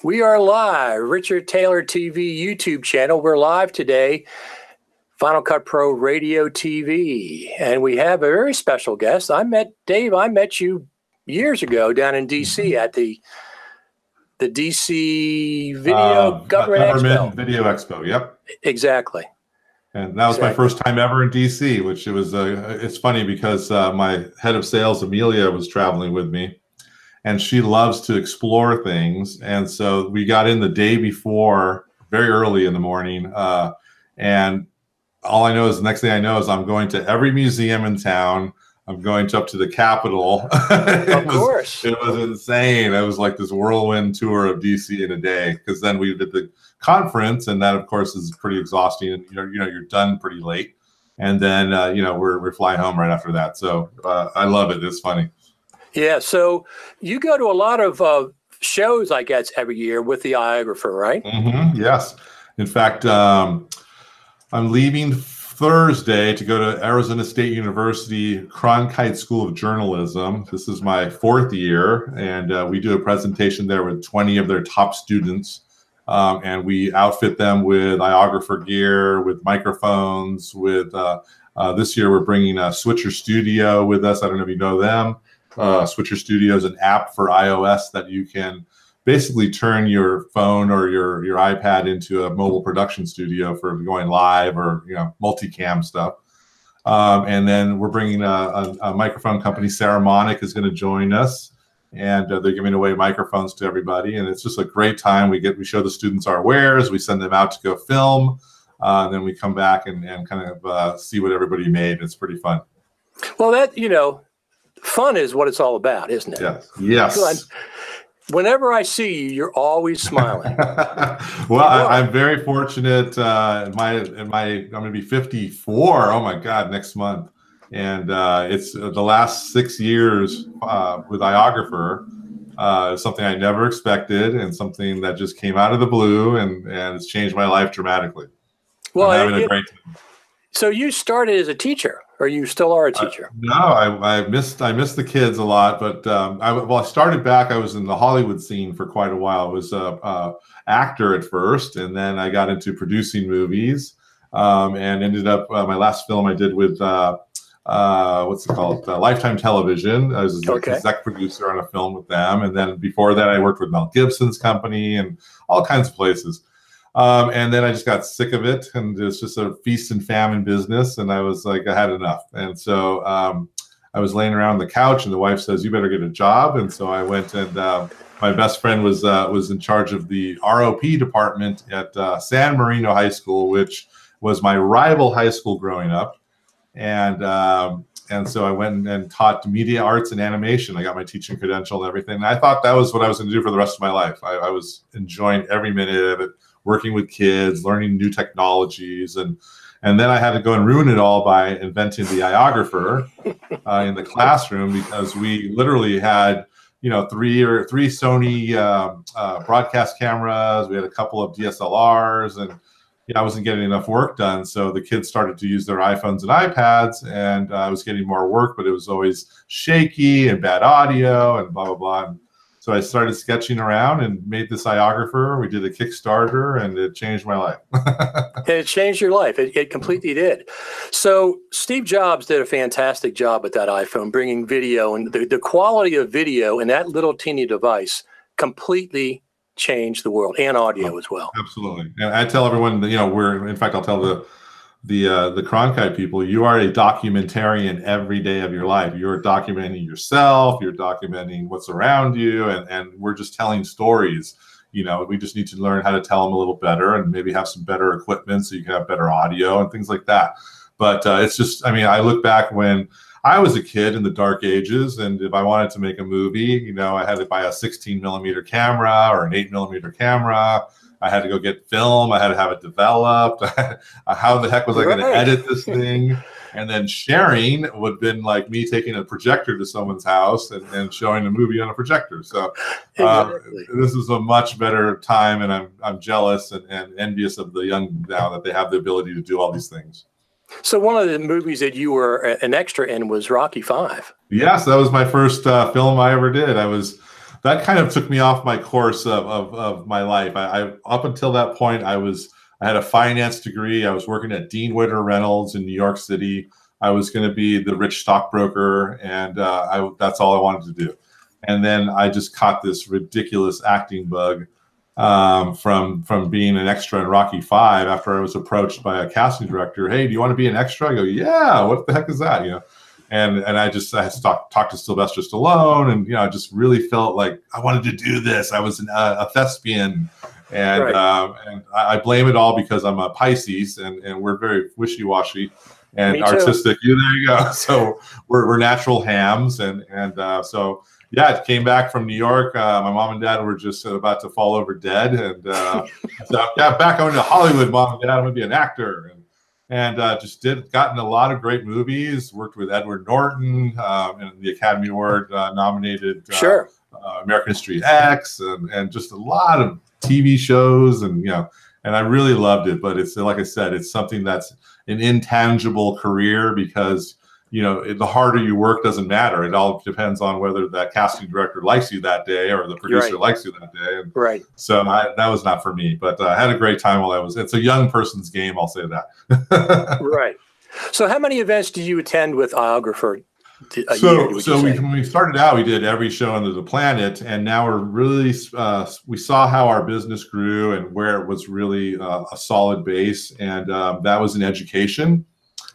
We are live, Richard Taylor TV YouTube channel. We're live today, Final Cut Pro Radio TV, and we have a very special guest. Dave, I met you years ago down in D.C. at the D.C. Government Expo. Video Expo, yep. Exactly. And that was my first time ever in D.C., which it was, it's funny because my head of sales, Amelia, was traveling with me. And she loves to explore things. And so we got in the day before, very early in the morning. And all I know is the next thing I know is I'm going to every museum in town. I'm going up to the Capitol. Of course. It was insane. It was like this whirlwind tour of DC in a day, because then we did the conference, and that, of course, is pretty exhausting. And you're done pretty late. And then, we're flying home right after that. So I love it. It's funny. Yeah, so you go to a lot of shows, I guess, every year with the iOgrapher, right? Mm-hmm, yes. In fact, I'm leaving Thursday to go to Arizona State University Cronkite School of Journalism. This is my 4th year, and we do a presentation there with 20 of their top students. And we outfit them with iOgrapher gear, with microphones, with this year we're bringing a Switcher Studio with us. I don't know if you know them. Switcher Studio is an app for iOS that you can basically turn your phone or your iPad into a mobile production studio for going live or multicam stuff. And then we're bringing a microphone company. Saramonic is going to join us, and they're giving away microphones to everybody. And it's just a great time. We show the students our wares. We send them out to go film. And then we come back and kind of see what everybody made. It's pretty fun. Well, fun is what it's all about, isn't it? Yes. Whenever I see you, you're always smiling. Well, I'm very fortunate. I'm going to be 54. Oh my God, next month, and it's the last 6 years with iOgrapher. Something I never expected, and something that just came out of the blue, and it's changed my life dramatically. Well, I'm having a great time. So you started as a teacher, or you still are a teacher? No, I missed the kids a lot, but I started back. I was in the Hollywood scene for quite a while. I was a actor at first, and then I got into producing movies, and ended up my last film I did with what's it called? Lifetime Television. I was an exec producer on a film with them, and then before that, I worked with Mel Gibson's company and all kinds of places. And then I just got sick of it, and it's just a feast and famine business. And I was like, I had enough. And so I was laying around on the couch, and the wife says, "You better get a job." And so I went, and my best friend was in charge of the ROP department at San Marino High School, which was my rival high school growing up. And so I went and taught media arts and animation. I got my teaching credential and everything. And I thought that was what I was going to do for the rest of my life. I was enjoying every minute of it. Working with kids, learning new technologies, and then I had to go and ruin it all by inventing the iOgrapher in the classroom, because we literally had three Sony broadcast cameras. We had a couple of DSLRs, and I wasn't getting enough work done. So the kids started to use their iPhones and iPads, and I was getting more work, but it was always shaky and bad audio and blah blah blah. And so I started sketching around and made this iOgrapher. We did a Kickstarter, and it changed my life. And it changed your life. It completely did. So Steve Jobs did a fantastic job with that iPhone, bringing video, and the quality of video in that little teeny device completely changed the world, and audio as well. Absolutely. And I tell everyone that, in fact, I'll tell the Cronkite people, you are a documentarian every day of your life. You're documenting yourself, you're documenting what's around you, and we're just telling stories. We just need to learn how to tell them a little better, and maybe have some better equipment so you can have better audio and things like that. But it's just, I look back when I was a kid in the dark ages, and if I wanted to make a movie, I had to buy a 16mm camera or an 8mm camera. I had to go get film. I had to have it developed. How the heck was I going to edit this thing? And then sharing would have been like me taking a projector to someone's house and showing a movie on a projector. So this is a much better time, and I'm jealous and envious of the young now that they have the ability to do all these things. So one of the movies that you were an extra in was Rocky V. Yes, that was my first film I ever did. I was that kind of took me off my course of my life. I up until that point, I had a finance degree. I was working at Dean Witter Reynolds in New York City. I was going to be the rich stockbroker, and that's all I wanted to do. And then I just caught this ridiculous acting bug from being an extra in Rocky V. After I was approached by a casting director, "Hey, do you want to be an extra?" I go, "Yeah, what the heck is that?" And I talked to Sylvester Stallone, and I just really felt like I wanted to do this. I was a thespian, and right. And I blame it all because I'm a Pisces, and we're very wishy-washy and artistic. There you go. So we're natural hams, and so. Yeah, it came back from New York. My mom and dad were just about to fall over dead, and so yeah, back on to Hollywood. Mom and dad, I'm gonna be an actor, and just gotten a lot of great movies. Worked with Edward Norton, and the Academy Award nominated American History X, and just a lot of TV shows, and and I really loved it. But it's like I said, it's something that's an intangible career because. The harder you work doesn't matter. It all depends on whether that casting director likes you that day or the producer likes you that day. And so that was not for me, but I had a great time while it's a young person's game. I'll say that. Right. So how many events did you attend with iOgrapher? When we started out, we did every show under the planet, and now we're really, we saw how our business grew and where it was really a solid base. And that was in education.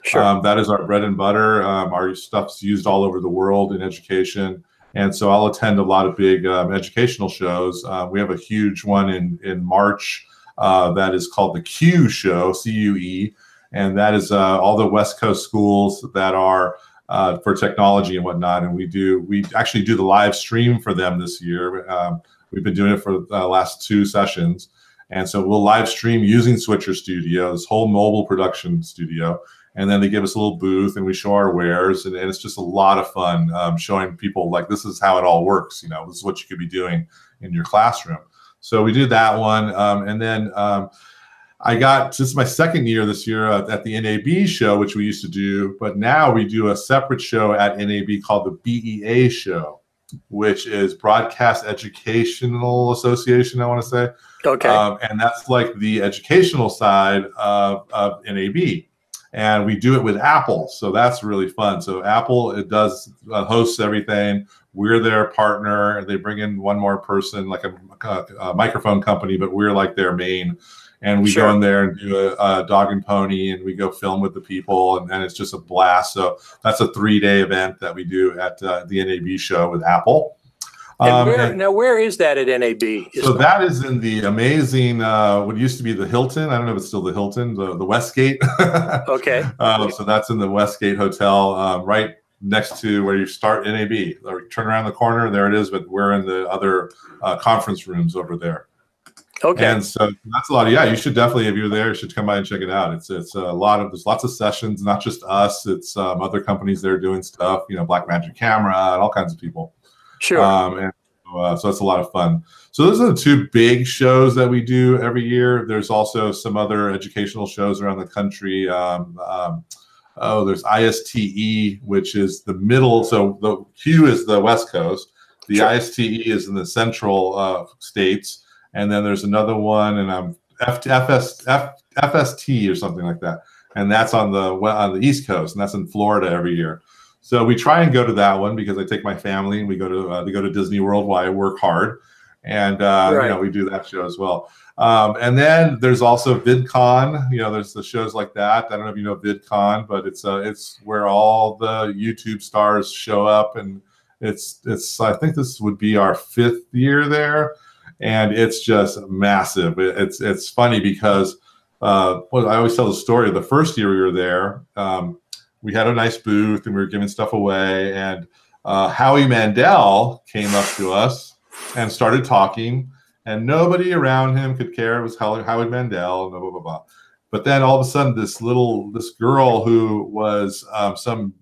Sure. That is our bread and butter. Our stuff's used all over the world in education. And so I'll attend a lot of big educational shows. We have a huge one in March that is called the Q Show, CUE. And that is all the West Coast schools that are for technology and whatnot. And we actually do the live stream for them this year. We've been doing it for the last 2 sessions. And so we'll live stream using Switcher Studio, this whole mobile production studio. And then they give us a little booth and we show our wares. And it's just a lot of fun showing people like, this is how it all works. This is what you could be doing in your classroom. So we did that one. And then this is my second year this year at the NAB show, which we used to do. But now we do a separate show at NAB called the BEA show, which is Broadcast Educational Association, I want to say. Okay. And that's like the educational side of NAB. And we do it with Apple, so that's really fun. So Apple, it does hosts everything. We're their partner. They bring in one more person, like a microphone company, but we're like their main. And we go in there and do a dog and pony, and we go film with the people, and it's just a blast. So that's a 3-day event that we do at the NAB show with Apple. Now, where is that at NAB? So that is in the amazing, what used to be the Hilton. I don't know if it's still the Hilton, the Westgate. Okay. So that's in the Westgate Hotel, right next to where you start NAB. Or turn around the corner, there it is, but we're in the other conference rooms over there. Okay. And so that's a lot of, you should definitely, if you're there, you should come by and check it out. It's there's lots of sessions, not just us. It's other companies there doing stuff, Blackmagic Camera and all kinds of people. Sure. So it's a lot of fun. So those are the 2 big shows that we do every year. There's also some other educational shows around the country. There's ISTE, which is the middle. So the Q is the West Coast. The ISTE is in the central states. And then there's another one, and FST or something like that. And that's on the East Coast, and that's in Florida every year. So we try and go to that one because I take my family and we go to Disney World while I work hard, and we do that show as well. And then there's also VidCon. There's the shows like that. I don't know if you know VidCon, but it's where all the YouTube stars show up, and it's I think this would be our 5th year there, and it's just massive. It's funny because I always tell the story. The first year we were there. We had a nice booth and we were giving stuff away, and Howie Mandel came up to us and started talking, and nobody around him could care. It was Howie Mandel, blah, blah, blah, blah. But then all of a sudden this girl who was some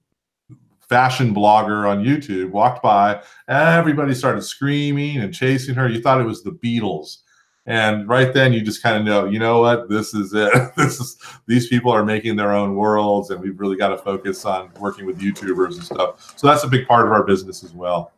fashion blogger on YouTube walked by, everybody started screaming and chasing her. You thought it was the Beatles. And right then you just kind of know, you know what, this is it. These people are making their own worlds, and we've really got to focus on working with YouTubers and stuff. So that's a big part of our business as well.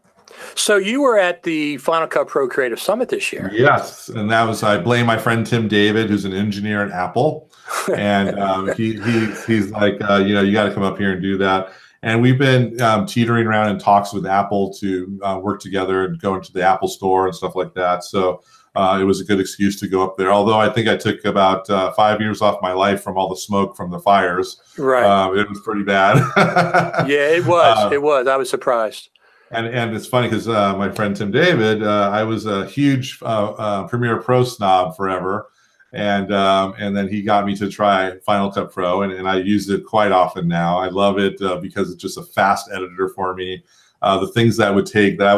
So you were at the Final Cut Pro Creative Summit this year. Yes, and that was, I blame my friend Tim David, who's an engineer at Apple, and he's like, you know, you got to come up here and do that. And we've been teetering around in talks with Apple to work together and go into the Apple Store and stuff like that. So it was a good excuse to go up there. Although I think I took about 5 years off my life from all the smoke from the fires. Right. It was pretty bad. Yeah, it was. It was. I was surprised. And it's funny because my friend Tim David, I was a huge Premiere Pro snob forever, and then he got me to try Final Cut Pro, and I use it quite often now. I love it because it's just a fast editor for me. The things that I would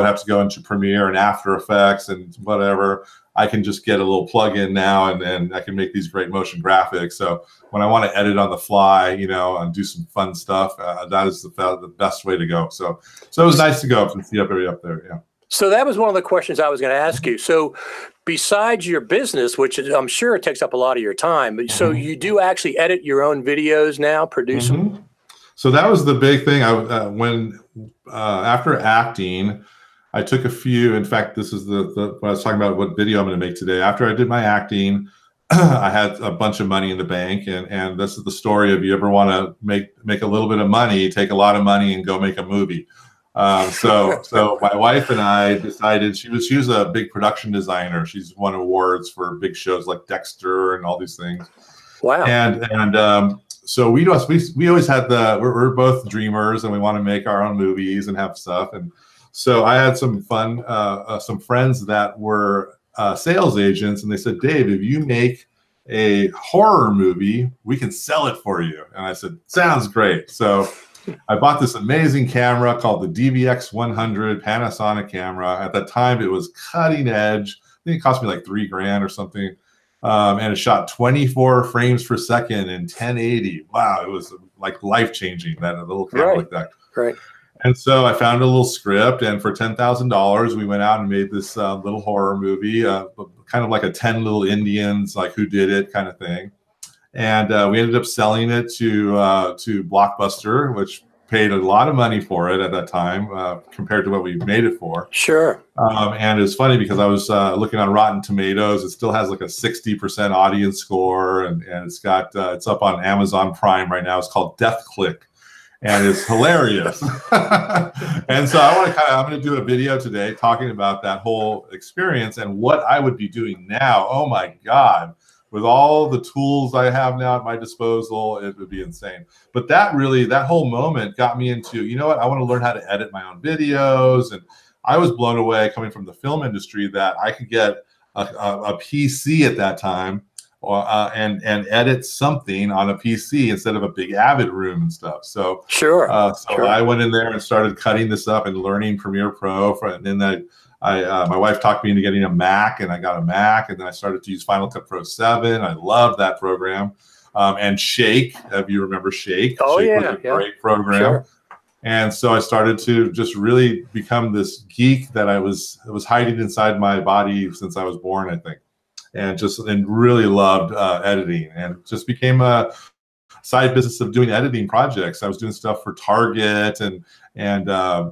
have to go into Premiere and After Effects and whatever, I can just get a little plug-in now, and I can make these great motion graphics. So when I want to edit on the fly, you know, and do some fun stuff, that is the best way to go. So it was nice to go up and see everybody up there. Yeah. So that was one of the questions I was going to ask you. So besides your business, which I'm sure it takes up a lot of your time, so you do actually edit your own videos now, produce them? So that was the big thing. After acting, I took a few. In fact, this is what I was talking about, what video I'm going to make today. After I did my acting, I had a bunch of money in the bank, and this is the story of, you ever want to make a little bit of money, take a lot of money and go make a movie. So my wife and I decided, she was a big production designer. She's won awards for big shows like Dexter and all these things. Wow. And so we always had we're both dreamers, and we want to make our own movies and have stuff. And so I had some fun, some friends that were sales agents, and they said, Dave, if you make a horror movie, we can sell it for you. And I said, sounds great. So I bought this amazing camera called the DVX 100 Panasonic camera. At that time, it was cutting edge. I think it cost me like $3,000 or something. And it shot 24 frames per second in 1080. Wow, it was like life-changing, that a little camera like that. Right. And so I found a little script, and for $10,000, we went out and made this little horror movie, kind of like a 10 Little Indians, like Who Did It kind of thing. And we ended up selling it to Blockbuster, which paid a lot of money for it at that time compared to what we made it for. Sure. And it's funny because I was looking on Rotten Tomatoes. It still has like a 60% audience score, and it's got it's up on Amazon Prime right now. It's called Death Click, and it's hilarious. And so I'm going to do a video today talking about that whole experience and what I would be doing now. Oh my God. With all the tools I have now at my disposal, it would be insane. But that whole moment got me into, you know what, I want to learn how to edit my own videos. And I was blown away, coming from the film industry, that I could get a PC at that time and edit something on a PC instead of a big Avid room and stuff. So sure. I went in there and started cutting this up and learning Premiere Pro. And then my wife talked me into getting a Mac, and I got a Mac, and then I started to use Final Cut Pro 7. I love that program. And Shake, if you remember Shake. Oh, Shake yeah. was a great program. Sure. And so I started to just really become this geek that I was hiding inside my body since I was born, I think. And really loved editing, and just became a side business of doing editing projects. I was doing stuff for Target and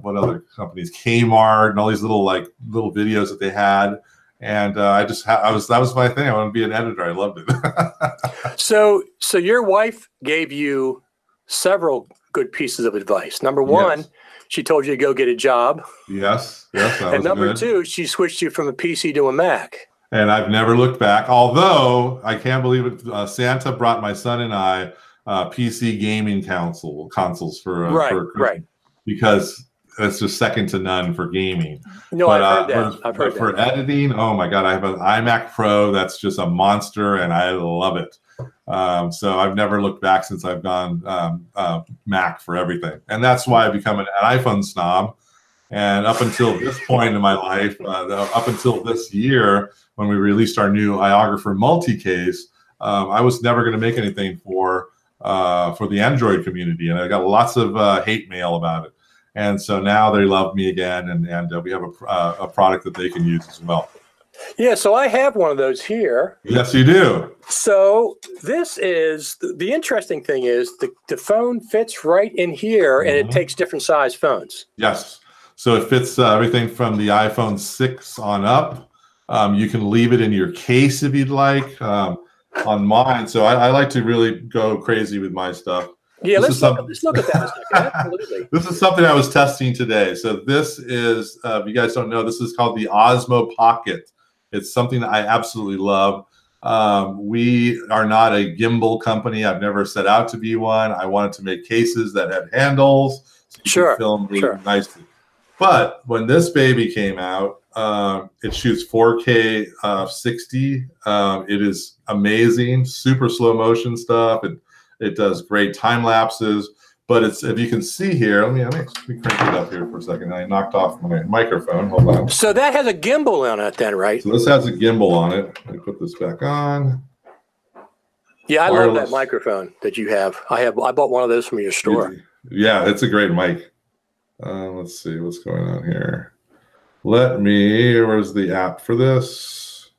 what other companies, Kmart, and all these little videos that they had. And that was my thing. I wanted to be an editor. I loved it. So your wife gave you several good pieces of advice. Number one, yes, she told you to go get a job. Yes. And number two, she switched you from a PC to a Mac. And I've never looked back. Although I can't believe it, Santa brought my son and I PC gaming consoles for right, because it's just second to none for gaming. No, I've heard that. For editing, oh my God, I have an iMac Pro that's just a monster, and I love it. So I've never looked back since I've gone Mac for everything, and that's why I've become an iPhone snob. And up until this point in my life, up until this year when we released our new iOgrapher multi-case, I was never going to make anything for the Android community, and I got lots of hate mail about it. And so now they love me again, and we have a product that they can use as well. Yeah, so I have one of those here. Yes, you do. So this is the interesting thing is the phone fits right in here, and it takes different size phones. Yes. So it fits everything from the iPhone 6 on up. You can leave it in your case if you'd like. On mine, so I like to really go crazy with my stuff. Yeah, let's look at that a second. Absolutely. This is something I was testing today. So this is, if you guys don't know, this is called the Osmo Pocket. It's something that I absolutely love. We are not a gimbal company. I've never set out to be one. I wanted to make cases that had handles, so you can film really nicely. But when this baby came out, it shoots 4K 60. It is amazing, super slow motion stuff. It does great time lapses. But it's, if you can see here, let me crank it up here for a second. I knocked off my microphone. Hold on. So that has a gimbal on it then, right? So this has a gimbal on it. Let me put this back on. Yeah, I love that microphone that you have. I bought one of those from your store. Yeah, it's a great mic. Let's see what's going on here. Where's the app for this?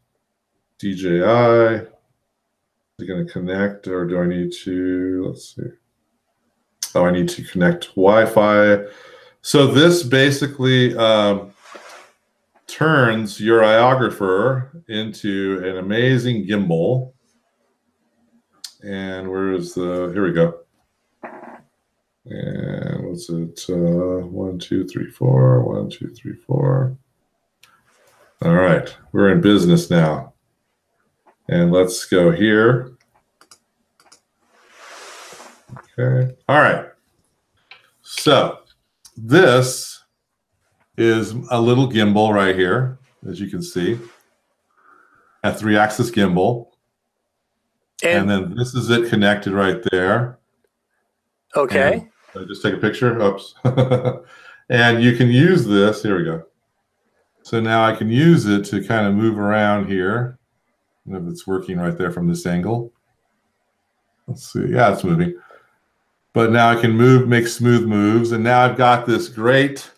DJI. Is it going to connect, or do I need to, let's see. Oh, I need to connect Wi-Fi. So this basically turns your iOgrapher into an amazing gimbal. And here we go. And what's it? 1, 2, 3, 4. 1, 2, 3, 4. All right, we're in business now. And let's go here. Okay. All right. So this is a little gimbal right here, as you can see. A 3-axis gimbal. And then this is it connected right there. Okay. And just take a picture. Oops. And you can use this. Here we go. So now I can use it to kind of move around here. I don't know if it's working right there from this angle. Let's see. Yeah, it's moving. But now I can make smooth moves. And now I've got this great,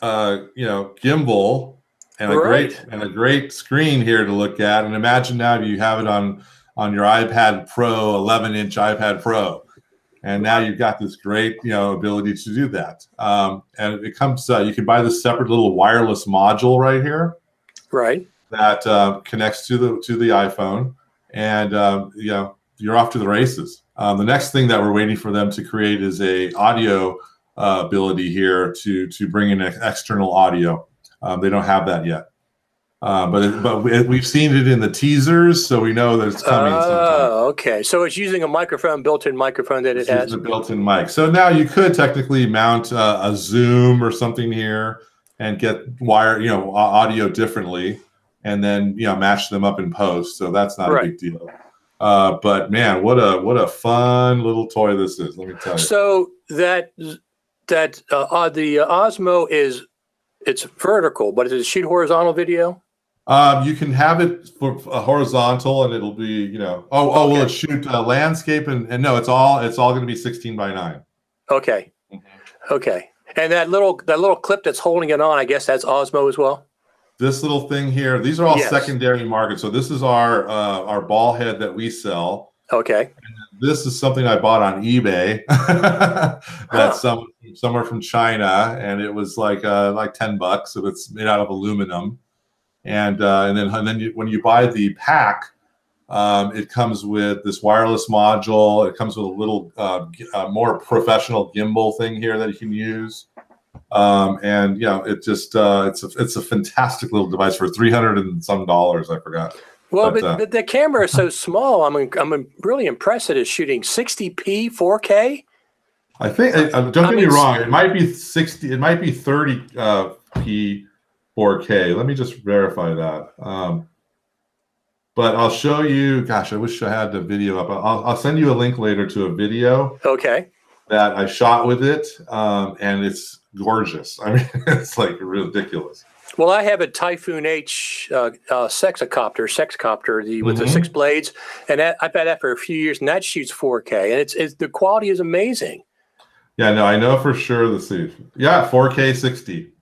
gimbal and a great screen here to look at. And imagine now you have it on your iPad Pro, 11-inch iPad Pro. And now you've got this great, ability to do that. And it comes, you can buy this separate little wireless module right here. Right. That connects to the iPhone, and you're off to the races. The next thing that we're waiting for them to create is a audio ability here to bring in external audio. They don't have that yet. But we've seen it in the teasers, so we know that it's coming sometime. Oh, okay. So it's using a microphone, built-in microphone that it has. It's a built-in mic. So now you could technically mount a Zoom or something here and get audio differently, and then match them up in post. So that's not a big deal. But man, what a fun little toy this is. Let me tell you. So the Osmo it's vertical, but does it shoot horizontal video? You can have it for horizontal, and it'll be, will it shoot landscape? And no, it's all going to be 16:9. Okay. Mm-hmm. Okay. And that little clip that's holding it on, I guess that's Osmo as well. This little thing here, these are all secondary markets. So this is our ball head that we sell. Okay. And this is something I bought on eBay. That's somewhere from China, and it was like $10. So it's made out of aluminum. And then when you buy the pack, it comes with this wireless module. It comes with a little more professional gimbal thing here that you can use. It's a fantastic little device for $300 and some. I forgot. Well, but the camera is so small. I'm really impressed that it's shooting 60p 4K. I think. Don't get me wrong. It might be 60. It might be 30p 4K. Let me just verify that. But I'll show you. Gosh, I wish I had the video up. I'll send you a link later to a video. Okay. That I shot with it, and it's gorgeous. I mean, it's like ridiculous. Well, I have a Typhoon H sexcopter with the 6 blades, and I've had that for a few years, and that shoots 4K, and the quality is amazing. Yeah, no, I know for sure. Let's see. Yeah, 4K 60.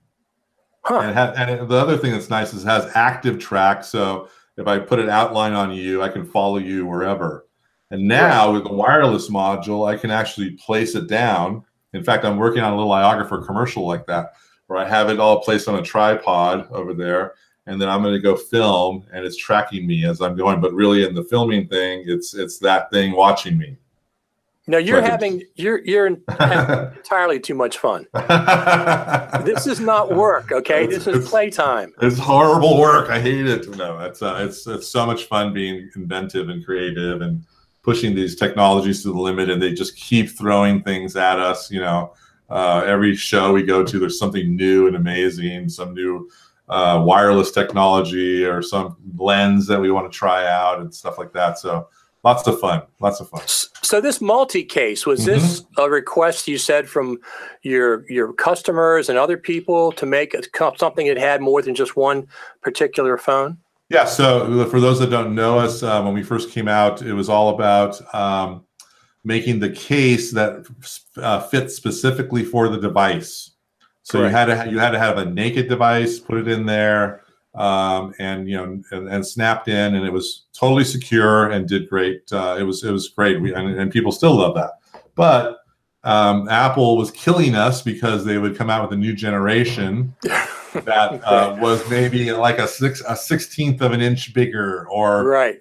Huh. And the other thing that's nice is it has active track, so if I put an outline on you, I can follow you wherever. And now with the wireless module, I can actually place it down. In fact, I'm working on a little iOgrapher commercial like that, where I have it all placed on a tripod over there, and then I'm going to go film, and it's tracking me as I'm going. But really, in the filming thing, it's that thing watching me. No, you're having entirely too much fun. This is not work, okay? This is playtime. It's horrible work. I hate it. No, it's so much fun being inventive and creative and pushing these technologies to the limit, and they just keep throwing things at us. Every show we go to, there's something new and amazing, some new wireless technology or some lens that we want to try out and stuff like that. So lots of fun. So this multi-case, was this a request you said from your customers and other people to make something that had more than just one particular phone? Yeah. So for those that don't know us, when we first came out, it was all about making the case that fits specifically for the device. So Correct. you had to have a naked device, put it in there, and snapped in, and it was totally secure and did great. It was great, and people still love that. But Apple was killing us because they would come out with a new generation that was maybe like a 16th of an inch bigger, or right.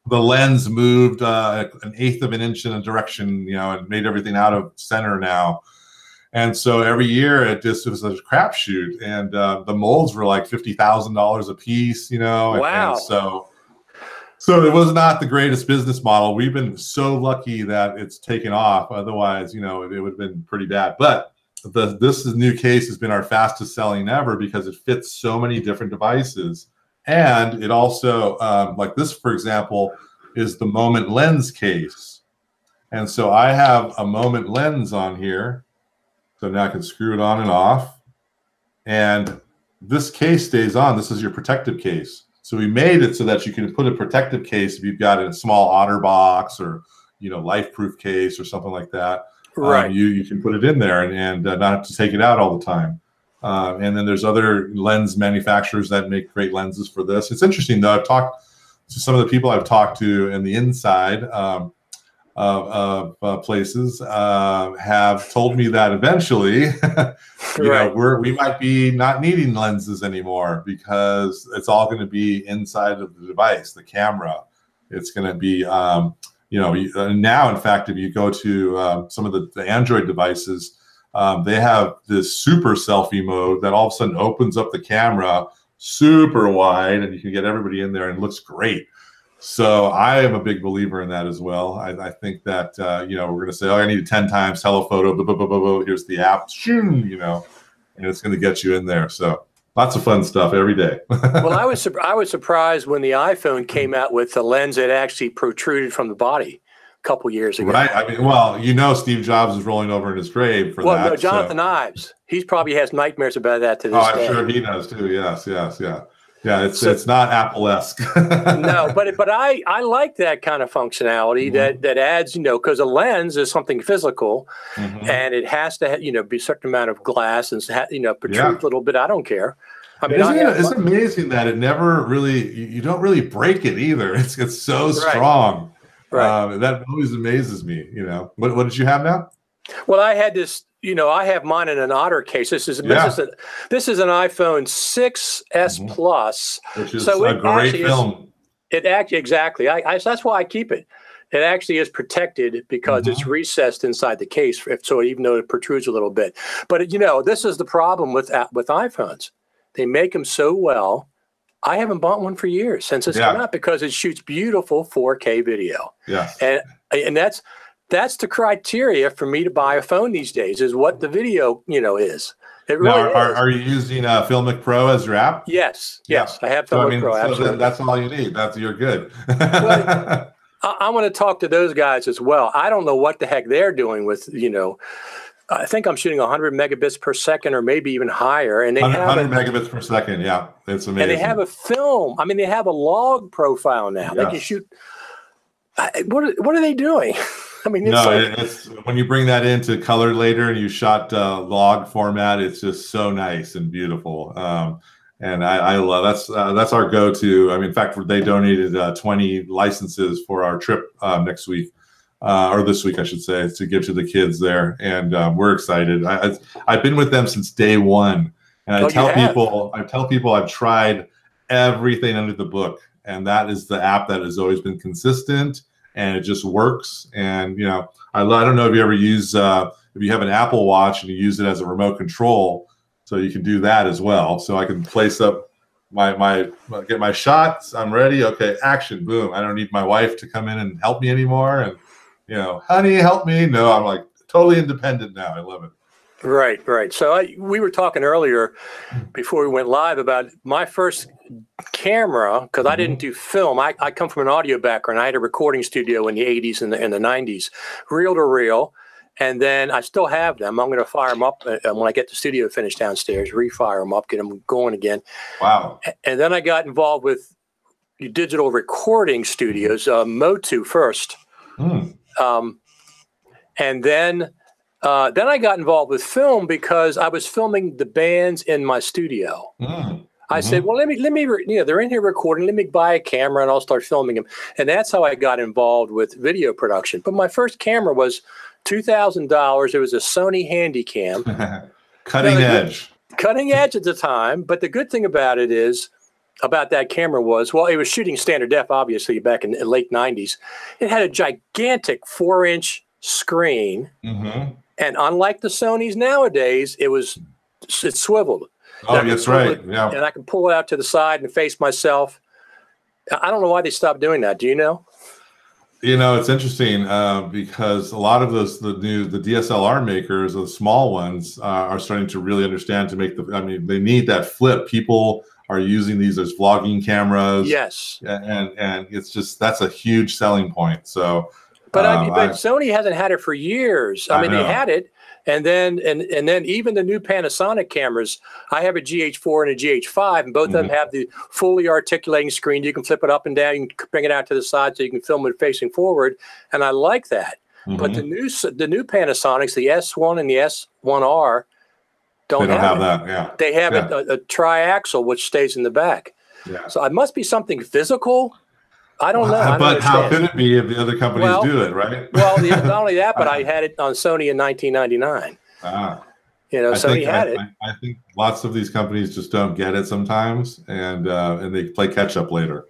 The lens moved an 1/8 of an inch in a direction, and made everything out of center now. And so every year it was a crapshoot, and the molds were like $50,000 a piece, Wow. And so it was not the greatest business model. We've been so lucky that it's taken off. Otherwise, it would have been pretty bad. But this new case has been our fastest selling ever because it fits so many different devices. And it also, like this, for example, is the Moment lens case. And so I have a Moment lens on here. So now I can screw it on and off. And this case stays on. This is your protective case. So we made it so that you can put a protective case if you've got a small OtterBox or, life-proof case or something like that. Right. You can put it in there and not have to take it out all the time. And then there's other lens manufacturers that make great lenses for this. It's interesting, though. I've talked to some of the people I've talked to in the inside of places have told me that eventually, we might be not needing lenses anymore because it's all going to be inside of the device, the camera. It's going to be, now, in fact, if you go to some of the Android devices, they have this super selfie mode that all of a sudden opens up the camera super wide, and you can get everybody in there and it looks great. So I am a big believer in that as well. I think that, we're going to say, I need 10 times telephoto, blah, blah, blah, blah, blah. Here's the app, and it's going to get you in there. So lots of fun stuff every day. Well, I was surprised when the iPhone came out with the lens that actually protruded from the body a couple years ago. Right. I mean, Steve Jobs is rolling over in his grave for that. Well, no, Jonathan Ives. He probably has nightmares about that to this day. I'm sure he does too. Yes. Yeah, it's not Apple-esque. No, but I like that kind of functionality that adds, because a lens is something physical, and it has to, be a certain amount of glass and, protrude a little bit. I don't care. I mean, it's amazing that it never really, you don't really break it either. It's so strong. Right. That always amazes me. What did you have now? Well, I had this. I have mine in an Otter case. This is an iPhone 6S Plus, which is a great film. Exactly. That's why I keep it. It actually is protected because it's recessed inside the case, so even though it protrudes a little bit. But this is the problem with iPhones. They make them so well. I haven't bought one for years since it's come out because it shoots beautiful 4K video. Yeah, and that's the criteria for me to buy a phone these days, is what the video, is. It really is. Are you using Filmic Pro as your app? Yes. I have Filmic Pro. Absolutely. That's all you need. You're good. Well, I want to talk to those guys as well. I don't know what the heck they're doing with, I think I'm shooting 100 megabits per second or maybe even higher. And they 100 megabits per second. Yeah, it's amazing. And they have a film. I mean, they have a log profile now. Yes. They can shoot. What are they doing? I mean, it's when you bring that into color later and you shot log format, it's just so nice and beautiful. And I love that's our go-to. I mean, in fact, they donated 20 licenses for our trip next week, or this week, I should say, to give to the kids there. And we're excited. I've been with them since day one. And I tell people I've tried everything under the book, and that is the app that has always been consistent, and it just works. And I don't know if you ever use if you have an Apple Watch and you use it as a remote control, so you can do that as well. So I can place up get my shots. I'm ready. Okay, action. Boom. I don't need my wife to come in and help me anymore. And honey, help me. No, I'm like totally independent now. I love it. Right. So we were talking earlier before we went live about my first camera, because I didn't do film. I come from an audio background. I had a recording studio in the 80s and the 90s, reel to reel. And then I still have them. I'm going to fire them up when I get the studio finished downstairs, refire them up, get them going again. Wow. And then I got involved with digital recording studios, Motu first. And then I got involved with film because I was filming the bands in my studio. I said, well, let me, they're in here recording. Let me buy a camera and I'll start filming them. And that's how I got involved with video production. But my first camera was $2,000. It was a Sony Handycam. Cutting edge. Cutting edge at the time. But the good thing about that camera was, well, it was shooting standard def, obviously, back in the late 90s. It had a gigantic 4-inch screen. And unlike the Sonys nowadays, it's swiveled. Oh, that's right. Yeah. And I can pull it out to the side and face myself. I don't know why they stopped doing that. Do you know? It's interesting because a lot of the DSLR makers, the small ones, are starting to really understand to make they need that flip. People are using these as vlogging cameras. Yes. And it's just, that's a huge selling point. So, but Sony hasn't had it for years. I mean, they had it. And then even the new Panasonic cameras, I have a GH4 and a GH5, and both of them have the fully articulating screen. You can flip it up and down, you can bring it out to the side so you can film it facing forward, and I like that. But the new Panasonics, the S1 and the S1R, don't have that. Yeah, they have a triaxle which stays in the back. Yeah. So it must be something physical. I don't know. But how could it be if the other companies do it, right? Well, not only that, but I had it on Sony in 1999. Sony had it. I think lots of these companies just don't get it sometimes, and they play catch up later.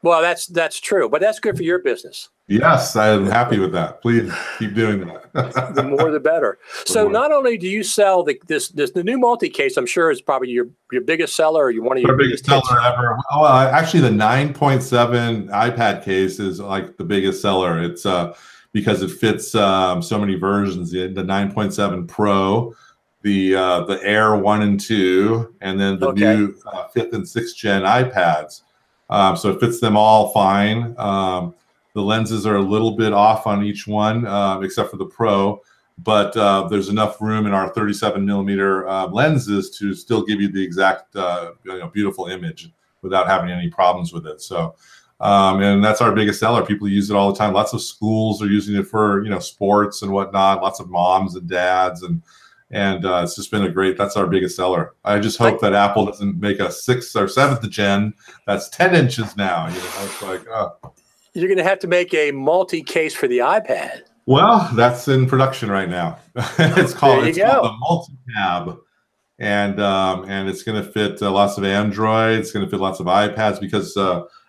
Well, that's true, but that's good for your business. Yes, I'm happy with that. Please keep doing that. The more, the better. So not only do you sell the new multi-case, I'm sure is probably your biggest seller, or one of your biggest seller ever. Well, actually, the 9.7 iPad case is like the biggest seller. It's because it fits so many versions. The 9.7 Pro, the Air 1 and 2, and then the new 5th and 6th gen iPads. So it fits them all fine. The lenses are a little bit off on each one, except for the Pro, but there's enough room in our 37 millimeter lenses to still give you the exact beautiful image without having any problems with it. So, and that's our biggest seller. People use it all the time. Lots of schools are using it for sports and whatnot. Lots of moms and dads, and it's just been that's our biggest seller. I just hope that Apple doesn't make a 6th or 7th gen that's 10 inches now. It's like, you're going to have to make a multi-case for the iPad. Well, that's in production right now. It's called the multi-tab, and it's going to fit lots of Android. It's going to fit lots of iPads because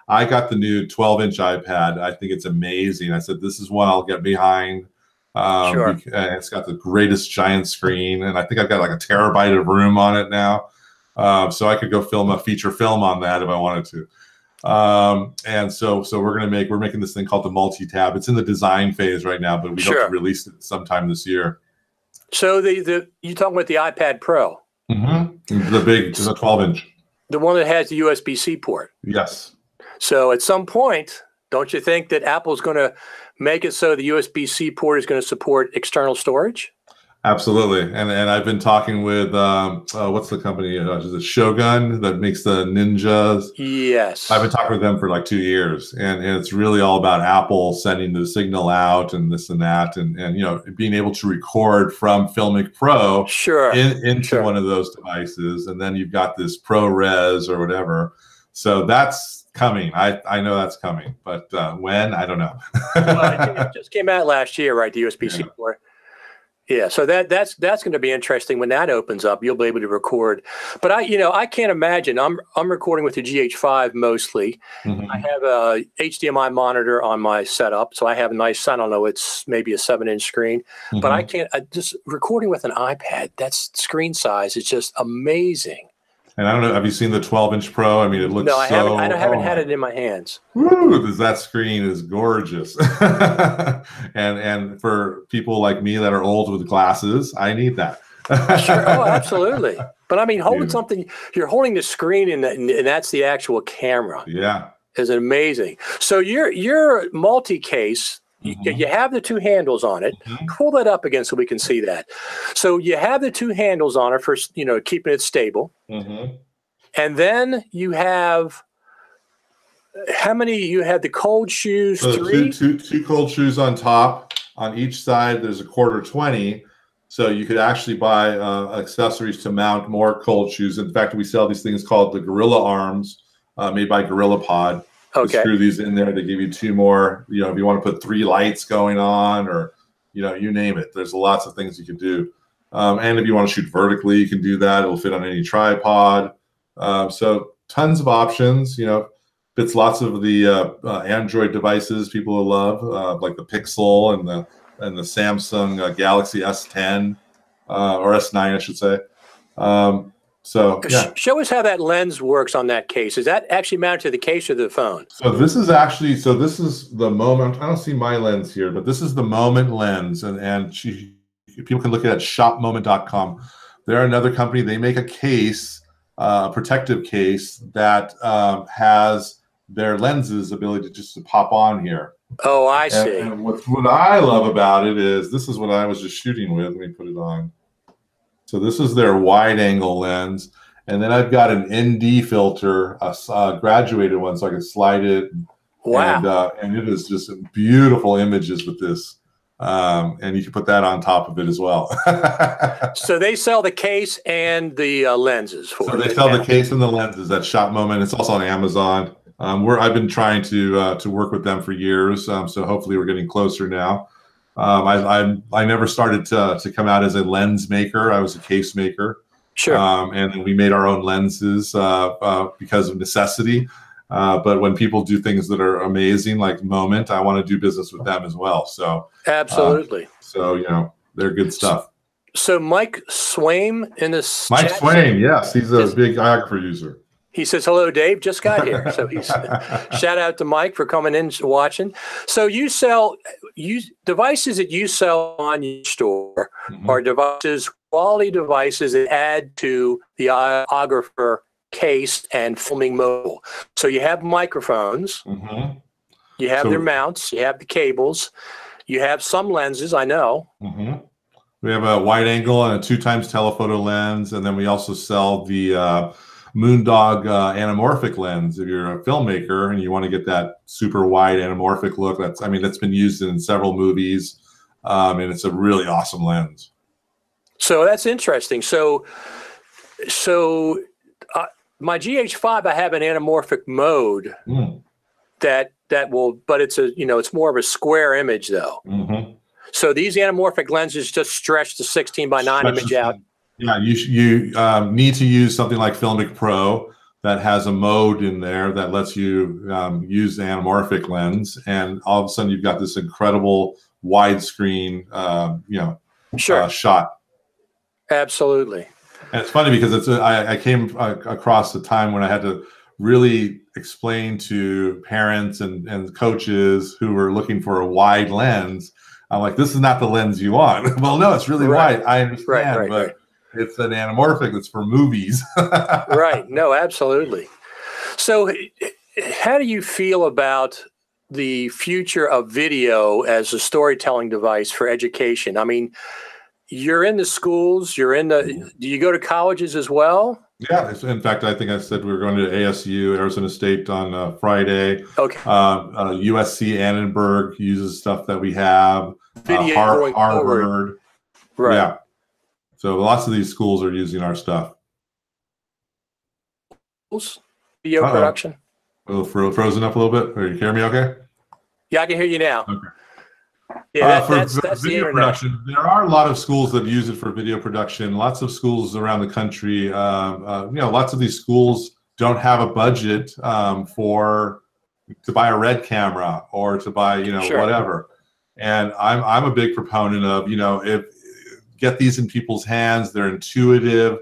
I got the new 12-inch iPad. I think it's amazing. I said this is one I'll get behind. Sure. It's got the greatest giant screen, and I think I've got like a terabyte of room on it now, so I could go film a feature film on that if I wanted to. And so we're making this thing called the multi-tab. It's in the design phase right now, but we hope to release it sometime this year. So you talking about the iPad Pro? The 12-inch, the one that has the USB-C port. Yes. So at some point, don't you think that Apple's going to make it so the USB-C port is going to support external storage? Absolutely. And I've been talking with, what's the company? Is it Shogun that makes the Ninjas? Yes. I've been talking with them for like 2 years. And it's really all about Apple sending the signal out and this and that. And being able to record from Filmic Pro into one of those devices. And then you've got this ProRes or whatever. So that's coming. I know that's coming. But when? I don't know. Well, it just came out last year, right? The USB-C port. Yeah, so that's going to be interesting when that opens up. You'll be able to record, but I can't imagine. I'm recording with the GH5 mostly. I have a HDMI monitor on my setup, so I have a nice. I don't know, it's maybe a 7-inch screen, but I can't. Just recording with an iPad. That's screen size is just amazing. And I don't know, have you seen the 12-inch Pro? I mean, it looks no, I so. haven't. I haven't had it in my hands. Woo, that screen is gorgeous. and for people like me that are old with glasses, I need that. Sure. Oh, absolutely. But I mean, holding something, you're holding the screen and that's the actual camera. Yeah. Is amazing. So your multi-case, you have the two handles on it. Pull that up again so we can see that. So you have the two handles on it for, keeping it stable. And then you have, how many? You had the cold shoes, so 3? Two cold shoes on top. On each side, there's a $1.20. So you could actually buy accessories to mount more cold shoes. In fact, we sell these things called the Gorilla Arms, made by Gorilla Pod. Okay. You screw these in there to give you 2 more. If you want to put 3 lights going on, or you name it. There's lots of things you can do. And if you want to shoot vertically, you can do that. It'll fit on any tripod. So tons of options. Fits lots of the Android devices people will love, like the Pixel and the Samsung Galaxy S10 or S9, I should say. So yeah. Show us how that lens works on that case. Is that actually mounted to the case or the phone? So this is the Moment. I don't see my lens here, but this is the Moment lens, and people can look at shopmoment.com. They're another company. They make a case, a protective case that has their lenses ability to pop on here. Oh, I see. And what I love about it is, this is what I was just shooting with. Let me put it on. So this is their wide angle lens. And then I've got an ND filter, a graduated one, so I can slide it. Wow. And it is just beautiful images with this. And you can put that on top of it as well. So they sell the case and the lenses for So they sell the case and the lenses at Shop Moment. It's also on Amazon. I've been trying to work with them for years, so hopefully we're getting closer now. I never started to come out as a lens maker. I was a case maker. Sure. And then we made our own lenses because of necessity. But when people do things that are amazing, like Moment, I want to do business with them as well. So absolutely. They're good stuff. So Mike Swaim in this. Mike Swaim, yes, he's a big iOgrapher user. He says, hello, Dave, just got here. So he's shout out to Mike for coming in watching. So you sell devices that you sell on your store are quality devices that add to the iOgrapher case and filming mobile. So you have microphones, you have their mounts, you have the cables, you have some lenses, I know. We have a wide angle and a 2x telephoto lens, and then we also sell the Moondog anamorphic lens. If you're a filmmaker and you want to get that super wide anamorphic look, that's been used in several movies, and it's a really awesome lens. So that's interesting. So my GH5, I have an anamorphic mode that will, but it's more of a square image though. So these anamorphic lenses just stretch the 16:9 image out. Yeah, you need to use something like Filmic Pro that has a mode in there that lets you use the anamorphic lens, and all of a sudden you've got this incredible widescreen, shot. Absolutely. And it's funny because I came across a time when I had to really explain to parents and coaches who were looking for a wide lens. I'm like, this is not the lens you want. Well, no, it's really wide. I understand, but it's an anamorphic that's for movies. Right. No, absolutely. So how do you feel about the future of video as a storytelling device for education? I mean, you're in the schools, do you go to colleges as well? Yeah. In fact, I think I said we were going to ASU, Arizona State, on Friday. Okay. USC Annenberg uses stuff that we have. Video Harvard. Right. Yeah. So lots of these schools are using our stuff. Video production. A little frozen up a little bit. Are you hearing me okay? Yeah, I can hear you now. Okay. Yeah, for that's the video internet. production, there are a lot of schools that use it for video production. Lots of schools around the country. Lots of these schools don't have a budget to buy a red camera or to buy Sure. whatever. And I'm a big proponent of if get these in people's hands. They're intuitive.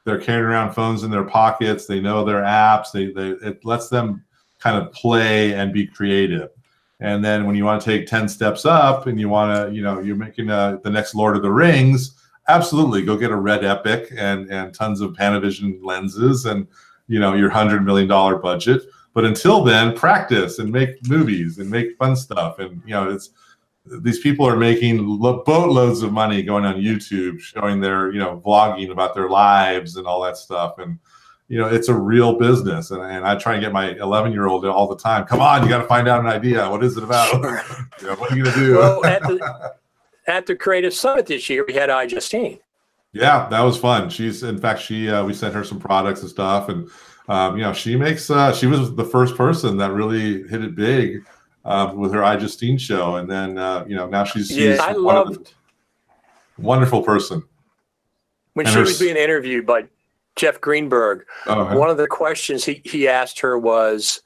They're carrying around phones in their pockets. They know their apps. It lets them kind of play and be creative. And then when you want to take 10 steps up and you want to, you're making the next Lord of the Rings, absolutely go get a Red Epic and tons of Panavision lenses and, your $100 million budget. But until then, practice and make movies and make fun stuff. And, these people are making boatloads of money going on YouTube, showing their, vlogging about their lives and all that stuff. And, it's a real business. And I try and get my 11-year-old all the time. Come on, you got to find out an idea. What is it about? Sure. What are you going to do? Well, at the Creative Summit this year, we had iJustine. Yeah, that was fun. We sent her some products and stuff. And, she was the first person that really hit it big with her iJustine show. And then, now she's I loved wonderful person. When she was being interviewed by Jeff Greenberg, one of the questions he asked her was,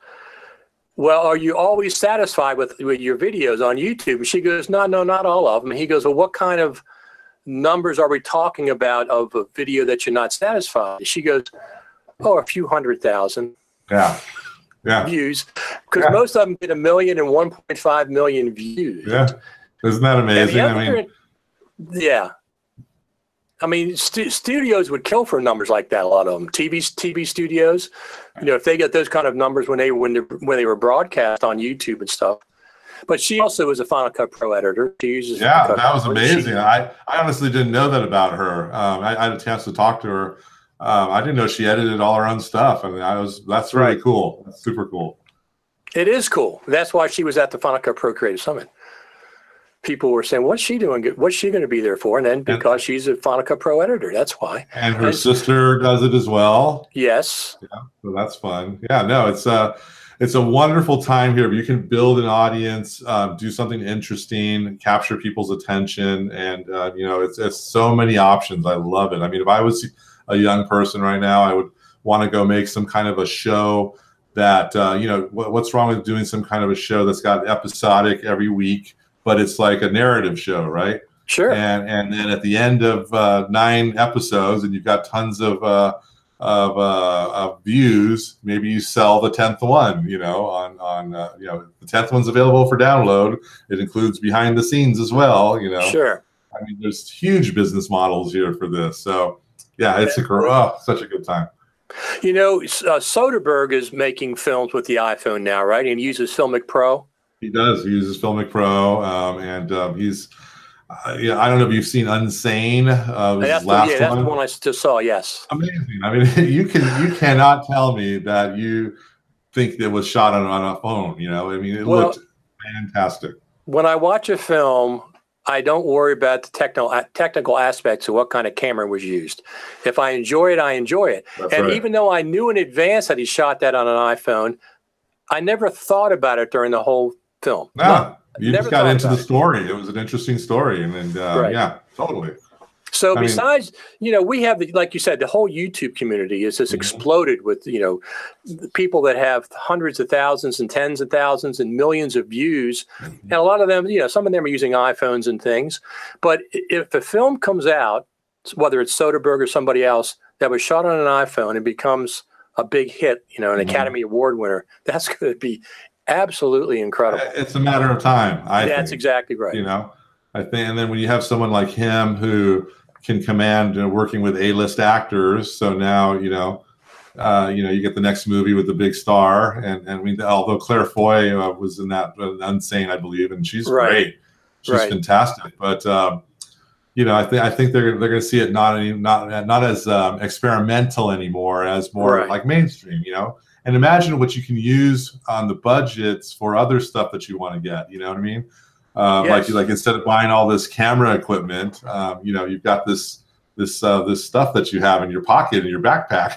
well, are you always satisfied with your videos on YouTube? And she goes, no, not all of them. And he goes, well, what kind of numbers are we talking about of a video that you're not satisfied? And she goes, a few 100,000 views, because most of them get 1 million and 1.5 million views. Yeah, isn't that amazing? Yeah. I mean, studios would kill for numbers like that. A lot of them, TV studios, if they get those kind of numbers when they were broadcast on YouTube and stuff. But she also is a Final Cut Pro editor. She uses that was amazing. I honestly didn't know that about her. I had a chance to talk to her. I didn't know she edited all her own stuff. I mean, that's really cool. That's super cool. It is cool. That's why she was at the Final Cut Pro Creative Summit. People were saying, what's she doing? What's she going to be there for? And then because she's a Final Cut Pro editor, that's why. And her sister does it as well. Yes. Yeah, so that's fun. Yeah, no, it's a wonderful time here. You can build an audience, do something interesting, capture people's attention. And, it's so many options. I love it. I mean, if I was a young person right now, I would want to go make some kind of a show that, what's wrong with doing some kind of a show that's got episodic every week, but it's like a narrative show, right? Sure. And then at the end of 9 episodes, and you've got tons of views, maybe you sell the 10th one. The 10th one's available for download. It includes behind the scenes as well. Sure. I mean, there's huge business models here for this. So yeah, it's such a good time. Soderbergh is making films with the iPhone now, right? And he uses Filmic Pro. He does. He uses Filmic Pro, and he's. I don't know if you've seen Unsane. That's the one I just saw. Yes. Amazing. I mean, you cannot tell me that you think it was shot on a phone. I mean, it looked fantastic. When I watch a film, I don't worry about the technical aspects of what kind of camera was used. If I enjoy it, I enjoy it. Even though I knew in advance that he shot that on an iPhone, I never thought about it during the whole film. No, you just got into the story. It was an interesting story, and yeah, totally. So besides, we have, like you said, the whole YouTube community is just exploded with, people that have hundreds of thousands and tens of thousands and millions of views. And a lot of them, some of them are using iPhones and things. But if a film comes out, whether it's Soderbergh or somebody else, that was shot on an iPhone and becomes a big hit, an Academy Award winner, that's going to be absolutely incredible. It's a matter of time. That's exactly right. I think, and then when you have someone like him who can command working with A-list actors, so now you get the next movie with the big star, and I mean, although Claire Foy was in that Unsane, I believe, and she's great, she's fantastic. But I think they're going to see it not as experimental anymore, as more like mainstream. And imagine what you can use on the budgets for other stuff that you want to get. You know what I mean? Yes. Like instead of buying all this camera equipment, you've got this stuff that you have in your pocket, in your backpack,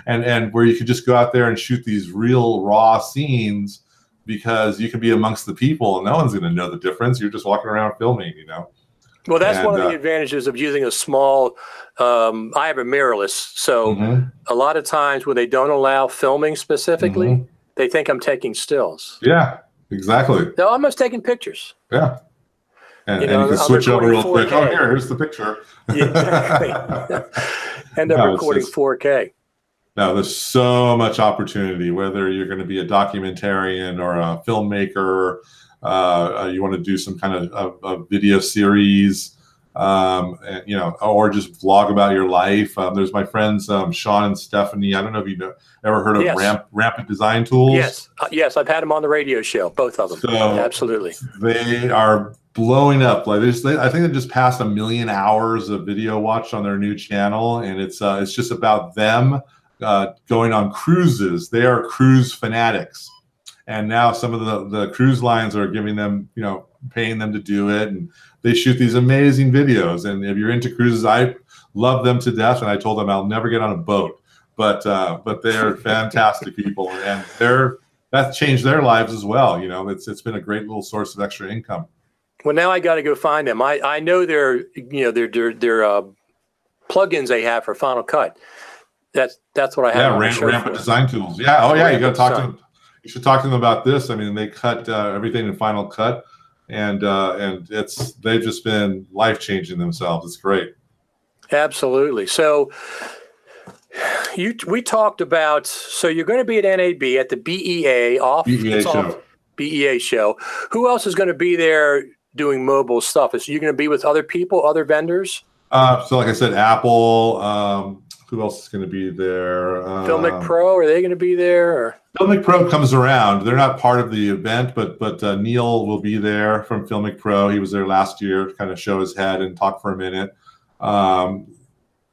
and where you could just go out there and shoot these real raw scenes because you can be amongst the people and no one's going to know the difference. You're just walking around filming, you know. Well, that's one of the advantages of using a small, I have a mirrorless. So a lot of times when they don't allow filming specifically, they think I'm taking stills. Yeah, exactly. No, I'm just taking pictures. Yeah. And you can switch over real quick. Oh, here's the picture. Yeah, exactly. End up recording 4K. No, there's so much opportunity, whether you're going to be a documentarian or a filmmaker, you want to do some kind of a video series, and, you know, or just vlog about your life. There's my friends, Sean and Stephanie. I don't know if you ever heard of Rampant Design Tools. Yes. Yes. I've had them on the radio show, both of them. So absolutely. They are blowing up. Like I think they just passed 1 million hours of video watched on their new channel. And it's just about them going on cruises. They are cruise fanatics. And now some of the cruise lines are giving them, you know, paying them to do it. And they shoot these amazing videos. And if you're into cruises, I love them to death. And I told them I'll never get on a boat. But they're fantastic people. And that's changed their lives as well. You know, it's been a great little source of extra income. Well, now I got to go find them. I know their plugins they have for Final Cut. That's what I have. Yeah, Rampant Design Tools. Yeah. Oh, yeah. You got to talk to them. You should talk to them about this. I mean, they cut everything in Final Cut, and they've just been life-changing themselves. It's great. Absolutely. So we talked about. So you're going to be at NAB at the BEA show. Who else is going to be there doing mobile stuff? Is you going to be with other people, other vendors? So like I said, Apple. Who else is going to be there? Filmic Pro, are they going to be there? Or? Filmic Pro comes around. They're not part of the event, but Neil will be there from Filmic Pro. He was there last year to kind of show his head and talk for a minute.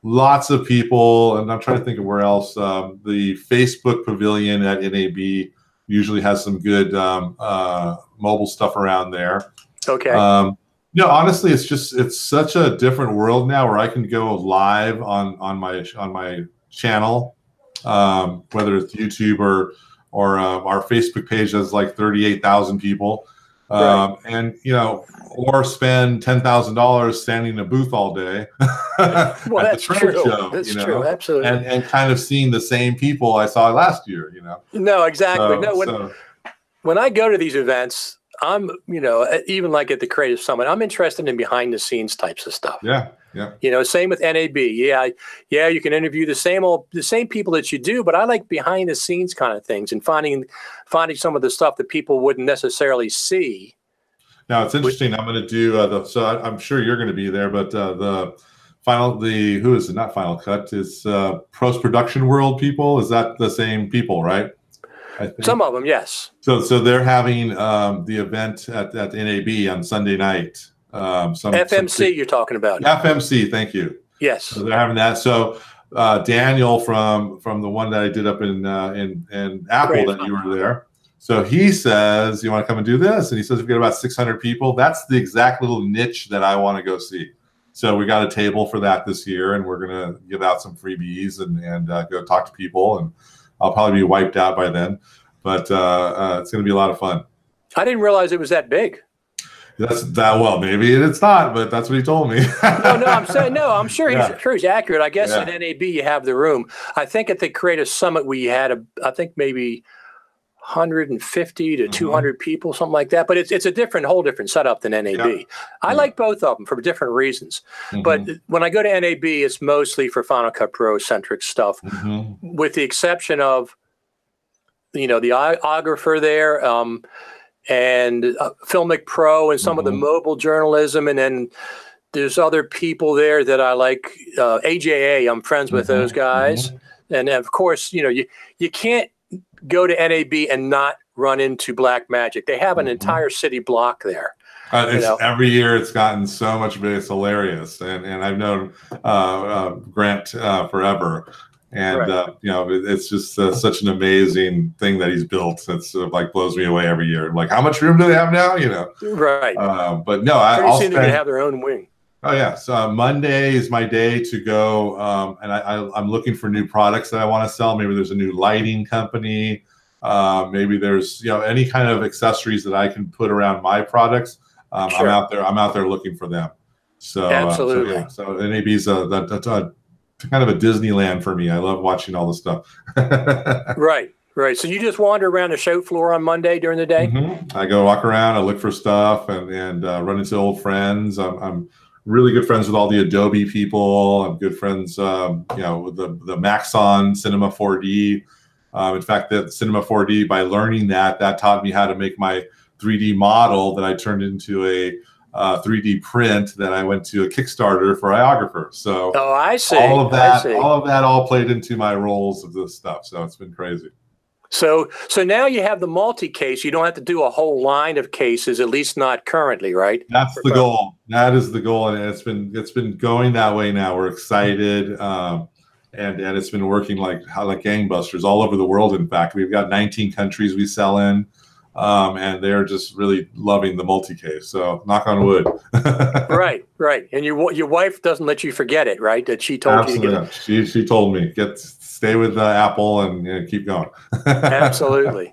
Lots of people, and I'm trying to think of where else. The Facebook Pavilion at NAB usually has some good mobile stuff around there. Okay. You know, honestly, it's such a different world now where I can go live on my channel, whether it's YouTube or our Facebook page has like 38,000 people, right. And you know, or spend $10,000 standing in a booth all day well, at the trade show. That's true, absolutely, and kind of seeing the same people I saw last year. You know. No, exactly. When I go to these events, I'm, you know, even like at the Creative Summit, I'm interested in behind the scenes types of stuff. Yeah, yeah. You know, same with NAB. Yeah, you can interview the same people that you do, but I like behind the scenes kind of things and finding some of the stuff that people wouldn't necessarily see. Now it's interesting. I'm going to do I'm sure you're going to be there, but who is it? Not Final Cut. It's post production world people. Is that the same people, right? Some of them, yes. So they're having the event at NAB on Sunday night. FMC you're talking about. FMC, thank you. Yes. So they're having that. So Daniel from the one that I did up in Apple that you were there. So he says, you want to come and do this? And he says, we've got about 600 people. That's the exact little niche that I want to go see. So we got a table for that this year, and we're going to give out some freebies and go talk to people. And I'll probably be wiped out by then, but it's going to be a lot of fun. I didn't realize it was that big. Well, maybe it's not, but that's what he told me. I'm sure he's accurate. I guess at NAB you have the room. I think at the Creative Summit we had I think maybe 150 to 200 people, something like that. But it's a whole different setup than NAB. Yeah. I like both of them for different reasons. But when I go to NAB, it's mostly for Final Cut Pro centric stuff, with the exception of, you know, the iOgrapher there, and Filmic Pro and some of the mobile journalism. And then there's other people there that I like. AJA, I'm friends with those guys. And of course, you know, you can't go to NAB and not run into Black Magic. They have an entire city block there. Every year it's gotten so much bigger. It's hilarious. And I've known Grant forever. And, you know, it's just such an amazing thing that he's built. It's like blows me away every year. Like, how much room do they have now? You know? Right. But no, Pretty soon they're going to have their own wing. Oh, yeah. So Monday is my day to go. And I'm looking for new products that I want to sell. Maybe there's a new lighting company Maybe there's any kind of accessories that I can put around my products. Sure. I'm out there looking for them. So absolutely. So NAB's that's a kind of a Disneyland for me. I love watching all the stuff. Right. So you just wander around the show floor on Monday during the day? I go walk around, I look for stuff, and run into old friends. I'm really good friends with all the Adobe people. I'm good friends, with the Maxon Cinema 4D. In fact, that Cinema 4D, by learning that taught me how to make my 3D model that I turned into a 3D print that I went to a Kickstarter for iOgrapher. So I see. All of that all played into my roles of this stuff. So it's been crazy. So now you have the multi-case. You don't have to do a whole line of cases, at least not currently, right? That's the goal. That is the goal, and it's been going that way now. We're excited, and it's been working like gangbusters all over the world. In fact, we've got 19 countries we sell in, and they're just really loving the multi-case. So knock on wood. Right. And your wife doesn't let you forget it, right? That she told you to get it. She told me stay with Apple and keep going. Absolutely.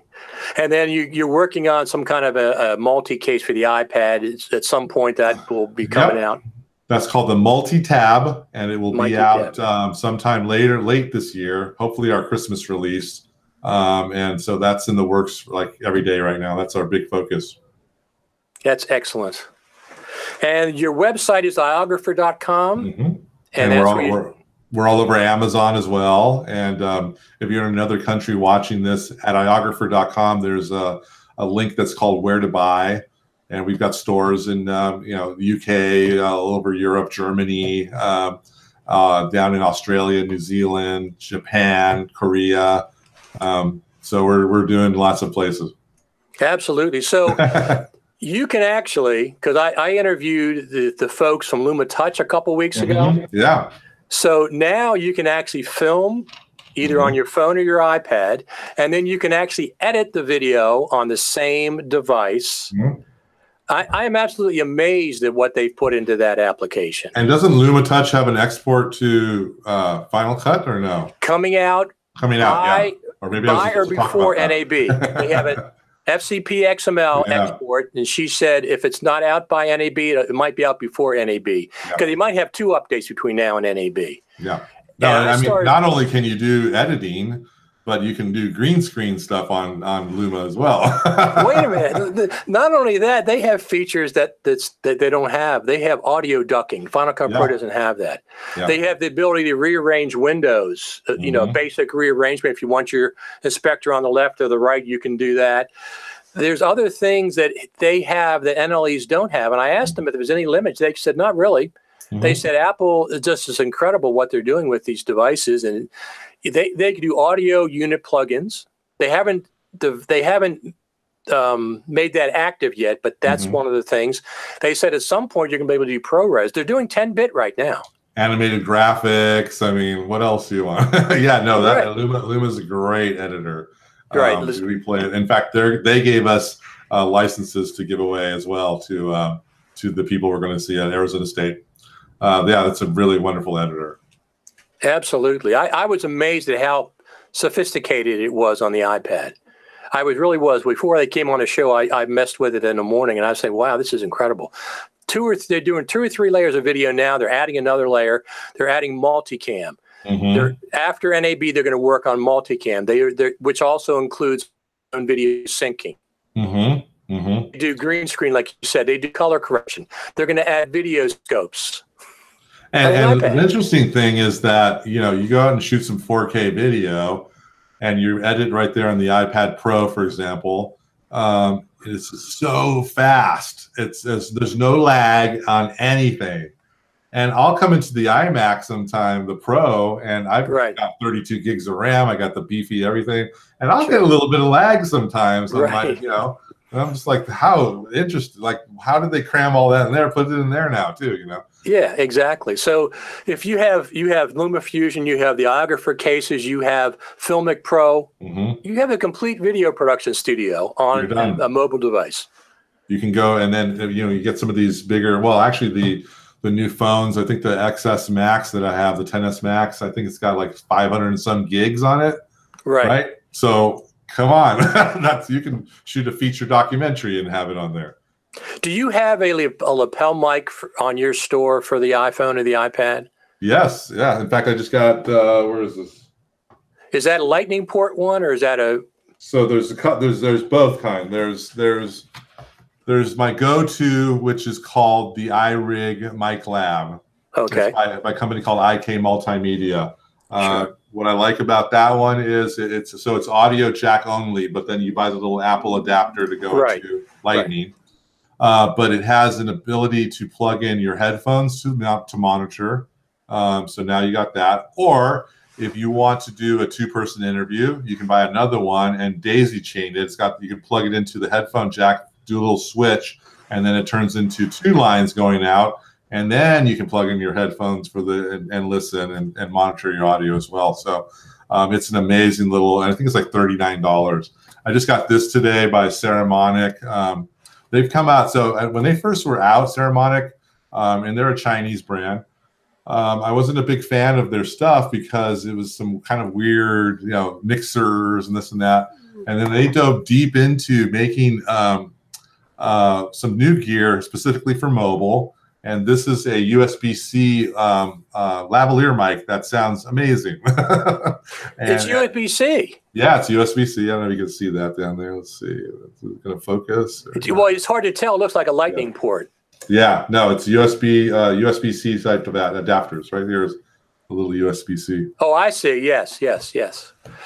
And then you're working on some kind of a multi-case for the iPad. At some point that will be coming out. That's called the multi-tab, and it will be out sometime late this year, hopefully our Christmas release. And so that's in the works like every day right now. That's our big focus. That's excellent. And your website is iOgrapher.com. And we're all over Amazon as well. And if you're in another country watching this, at iOgrapher.com, there's a link that's called Where to Buy. And we've got stores in the UK, all over Europe, Germany, down in Australia, New Zealand, Japan, Korea. So we're doing lots of places. Absolutely. So you can actually, because I interviewed the folks from Luma Touch a couple weeks ago. Yeah. So now you can actually film either on your phone or your iPad, and then you can actually edit the video on the same device. I am absolutely amazed at what they've put into that application. And doesn't Luma Touch have an export to Final Cut or no? Coming out, yeah. Or maybe by or before NAB. They have an FCPXML export, and she said if it's not out by NAB, it might be out before NAB, because they might have 2 updates between now and NAB. Yeah. No, I mean, not only can you do editing, but you can do green screen stuff on Luma as well. Wait a minute. Not only that, they have features that they don't have. They have audio ducking. Final Cut Pro doesn't have that. Yeah. They have the ability to rearrange windows, basic rearrangement. If you want your inspector on the left or the right, you can do that. There's other things that they have that NLEs don't have. And I asked them if there was any limits. They said, not really. They said Apple is just as incredible what they're doing with these devices, and they can do audio unit plugins. They haven't made that active yet, but that's one of the things. They said at some point you're going to be able to do ProRes. They're doing 10-bit right now. Animated graphics. I mean, what else do you want? Luma's a great editor. Right. We play it. In fact, they gave us licenses to give away as well to the people we're going to see at Arizona State. That's a really wonderful editor. Absolutely. I was amazed at how sophisticated it was on the iPad. I really was. Before they came on the show, I messed with it in the morning, and I was saying, wow, this is incredible. They're doing 2 or 3 layers of video now. They're adding another layer. They're adding multicam. After NAB, they're going to work on multicam, which also includes video syncing. They do green screen, like you said. They do color correction. They're going to add video scopes. And the interesting thing is that, you go out and shoot some 4K video and you edit right there on the iPad Pro, for example. It's so fast. There's no lag on anything. And I'll come into the iMac sometime, the Pro, and I've got 32 gigs of RAM. I got the beefy everything. And I'll get a little bit of lag sometimes. I'm just like, how interesting. Like, how did they cram all that in there, put it in there now too, Yeah, exactly. So if you have LumaFusion, you have the iOgrapher cases, you have Filmic Pro, you have a complete video production studio on a mobile device. You can go, and then you get some of these bigger. Well, actually, the new phones. I think the XS Max that I have, the 10s Max, I think it's got like 500 and some gigs on it. Right. So Come on, you can shoot a feature documentary and have it on there. Do you have a lapel mic on your store for the iPhone or the iPad? Yes, yeah. In fact, I just got. Where is this? Is that a Lightning port one, or is that a? So there's both kind. There's my go-to, which is called the iRig Mic Lab. Okay. It's by a company called IK Multimedia. Sure. What I like about that one is it's audio jack only, but then you buy the little Apple adapter to go into Lightning. Right. But it has an ability to plug in your headphones to monitor. So now you got that. Or if you want to do a 2-person interview, you can buy another one and daisy chain it. You can plug it into the headphone jack, do a little switch, and then it turns into 2 lines going out. And then you can plug in your headphones and listen and monitor your audio as well. So it's an amazing little, and I think it's like $39. I just got this today by Ceramonic. They've come out. So when they first were out, Ceramonic, and they're a Chinese brand, I wasn't a big fan of their stuff because it was some kind of weird, mixers and this and that. And then they dove deep into making some new gear specifically for mobile. And this is a USB-C lavalier mic that sounds amazing. It's USB-C. Yeah, it's USB-C. I don't know if you can see that down there. Let's see. Is it going to focus? Well, it's hard to tell. It looks like a Lightning port. Yeah, no, it's USB-C type of adapters. Right here is a little USB-C. Oh, I see. Yes.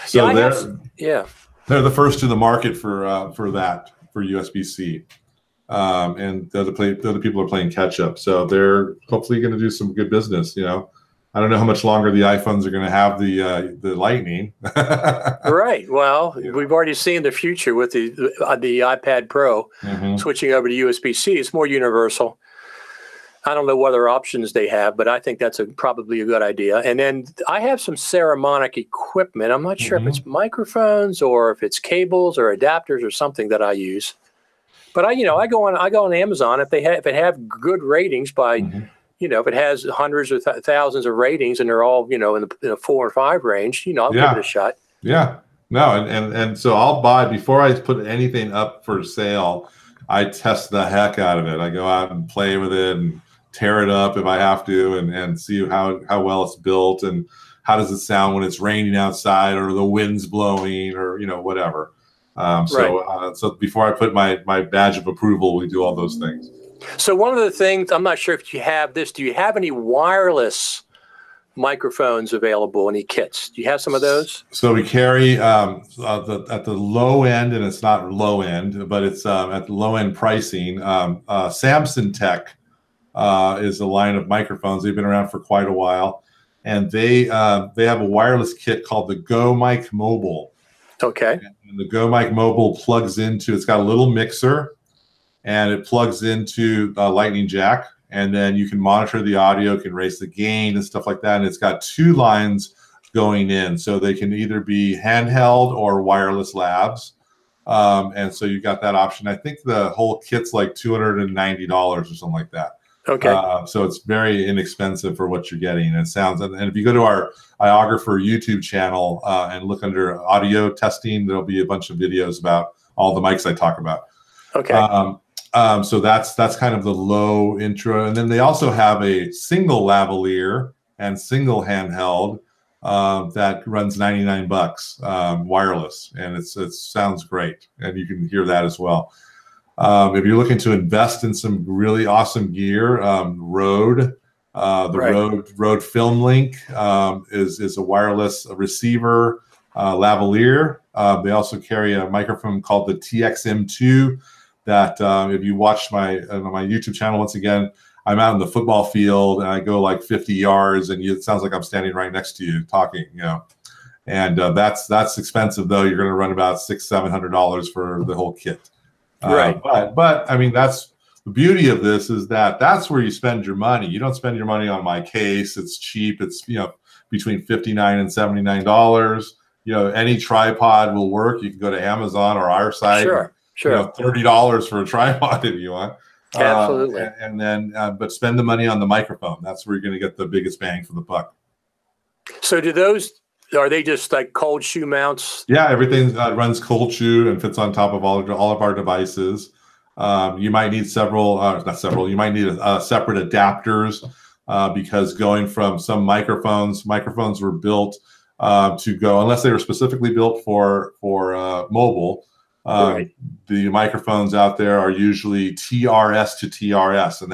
So yeah, they're the first to the market for USB-C. And the other people are playing catch up. So they're hopefully going to do some good business. I don't know how much longer the iPhones are going to have the Lightning. Right. Well, we've already seen the future with the iPad Pro switching over to USB-C. It's more universal. I don't know what other options they have, but I think that's probably a good idea. And then I have some Ceramonic equipment. I'm not sure if it's microphones or if it's cables or adapters or something that I use. But I go on Amazon if it have good ratings by, if it has hundreds or thousands of ratings and they're all in the 4 or 5 range, I'll give it a shot. Yeah, no, and so I'll buy before I put anything up for sale. I test the heck out of it. I go out and play with it and tear it up if I have to, and see how well it's built and how does it sound when it's raining outside or the wind's blowing or whatever. So before I put my badge of approval, we do all those things. So one of the things, I'm not sure if you have this, do you have any wireless microphones available, any kits? Do you have some of those? So we carry at the low end, and it's not low end, but it's at the low end pricing. Samson Tech is a line of microphones. They've been around for quite a while. And they have a wireless kit called the Go Mic Mobile. Okay. And the Go Mic Mobile plugs into, it's got a little mixer and it plugs into a Lightning jack. And then you can monitor the audio, can raise the gain and stuff like that. And it's got 2 lines going in. So they can either be handheld or wireless labs. And so you got that option. I think the whole kit's like $290 or something like that. Okay. So it's very inexpensive for what you're getting. And it sounds, and if you go to our iOgrapher YouTube channel and look under audio testing, there'll be a bunch of videos about all the mics I talk about. Okay. So that's kind of the low intro. And then they also have a single lavalier and single handheld that runs $99 wireless, and it sounds great, and you can hear that as well. If you're looking to invest in some really awesome gear, Rode Film Link is a wireless receiver lavalier. They also carry a microphone called the TXM2 that if you watch my YouTube channel, once again, I'm out in the football field and I go like 50 yards and it sounds like I'm standing right next to you talking, and that's expensive though. You're going to run about $600-700 for the whole kit. Right. But I mean, that's the beauty of this is that's where you spend your money. You don't spend your money on my case. It's cheap. It's, between $59 and $79. Any tripod will work. You can go to Amazon or our site. Sure. $30 for a tripod if you want. Absolutely. And then, but spend the money on the microphone. That's where you're going to get the biggest bang for the buck. So do those Are they just like cold shoe mounts? Yeah, everything runs cold shoe and fits on top of all of our devices. You might need several, not several. You might need separate adapters because going from some microphones were built to go, unless they were specifically built for mobile. Right. The microphones out there are usually TRS to TRS, and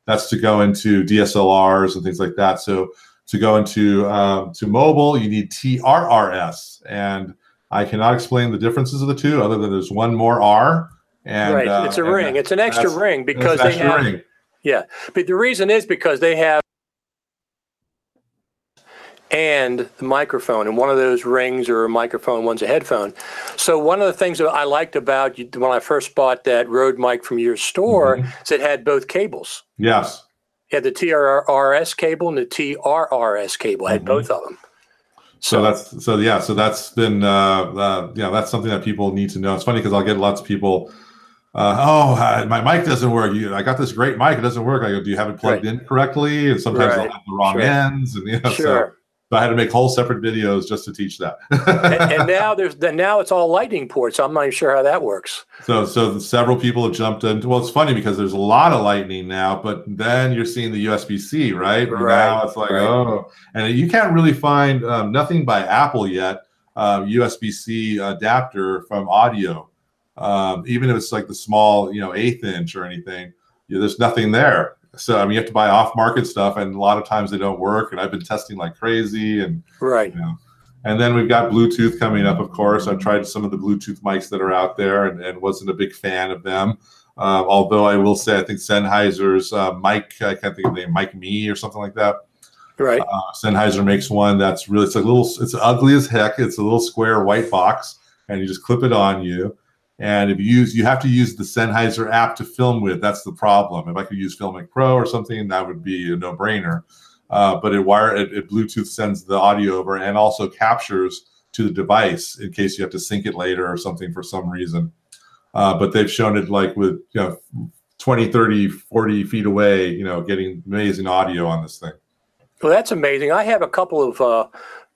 that's to go into DSLRs and things like that. So to go into to mobile, you need TRRS, and I cannot explain the differences of the two other than there's one more R. And, right, it's a ring. It's an extra ring because they have. Ring. Yeah, but the reason is because they have and the microphone, and one of those rings or a microphone, one's a headphone. So one of the things that I liked about when I first bought that Rode mic from your store is it had both cables. Yes. It had the TRRS cable and the TRRS cable. It had both of them. So that's been that's something that people need to know. It's funny because I'll get lots of people. My mic doesn't work. I got this great mic. It doesn't work. I go, do you have it plugged in correctly? And sometimes they'll have the wrong ends. And so I had to make whole separate videos just to teach that. and now it's all lightning ports. I'm not even sure how that works. So several people have jumped in. Well, it's funny because there's a lot of lightning now, but then you're seeing the USB-C, right? Now it's like, and you can't really find nothing by Apple yet, USB-C adapter from audio. Even if it's like the small, 1/8 inch or anything, there's nothing there. So I mean, you have to buy off-market stuff, and a lot of times they don't work. And I've been testing like crazy, and and then we've got Bluetooth coming up. Of course, I've tried some of the Bluetooth mics that are out there, and wasn't a big fan of them. Although I will say, I think Sennheiser's mic, I can't think of the name, Mic Me or something like that. Right. Sennheiser makes one that's really, it's ugly as heck. It's a little square white box, and you just clip it on you. And if you have to use the Sennheiser app to film with. That's the problem. If I could use Filmic Pro or something, that would be a no-brainer. But it Bluetooth sends the audio over and also captures to the device in case you have to sync it later or something for some reason. But they've shown it like with 20, 30, 40 feet away, getting amazing audio on this thing. Well, that's amazing. I have a couple of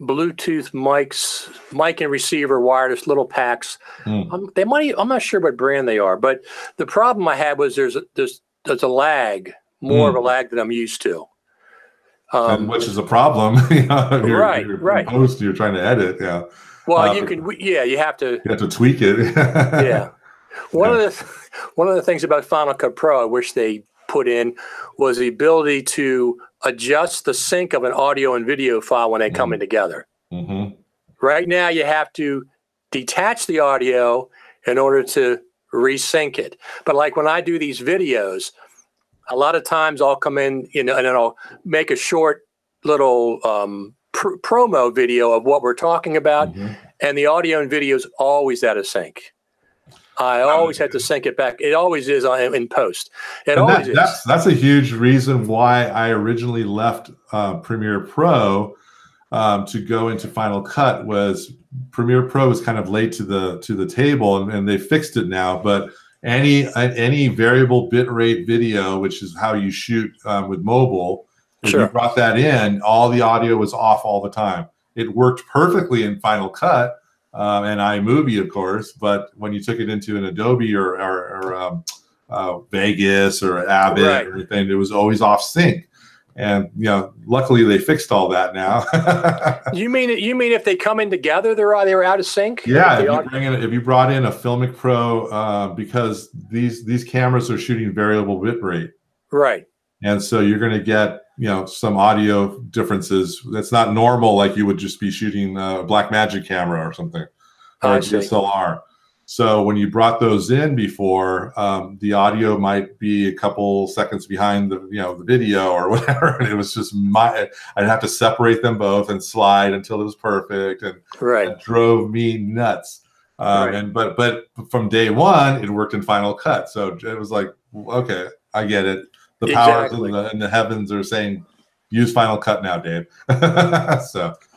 Bluetooth mics, mic and receiver, wireless little packs. I'm not sure what brand they are, but the problem I had was there's a lag, more of a lag than I'm used to. And which is a problem. Right. Post, you're trying to edit. Yeah. Well, you have to tweak it. Yeah. One of the things about Final Cut Pro I wish they put in was the ability to adjust the sync of an audio and video file when they come in together. Right now, you have to detach the audio in order to resync it. But like when I do these videos, a lot of times I'll come in, and then I'll make a short little promo video of what we're talking about, and the audio and video is always out of sync. I always have to sync it back. It always is in post. That's a huge reason why I originally left Premiere Pro to go into Final Cut. Was Premiere Pro was kind of late to the table, and they fixed it now. But any variable bitrate video, which is how you shoot with mobile, if you brought that in, all the audio was off all the time. It worked perfectly in Final Cut. And iMovie, of course, but when you took it into an Adobe or Vegas or Avid or anything, it was always off sync. And luckily they fixed all that now. You mean if they come in together, they were out of sync? Yeah, if you brought in a Filmic Pro, because these cameras are shooting variable bitrate, right? And so you're going to get some audio differences. That's not normal, like you would just be shooting a Blackmagic camera or something, or a DSLR. So when you brought those in before, the audio might be a couple seconds behind the video or whatever, and it was just I'd have to separate them both and slide until it was perfect, and it drove me nuts. But from day one, it worked in Final Cut, so it was like, okay, I get it. The powers in the heavens are saying, use Final Cut now, Dave.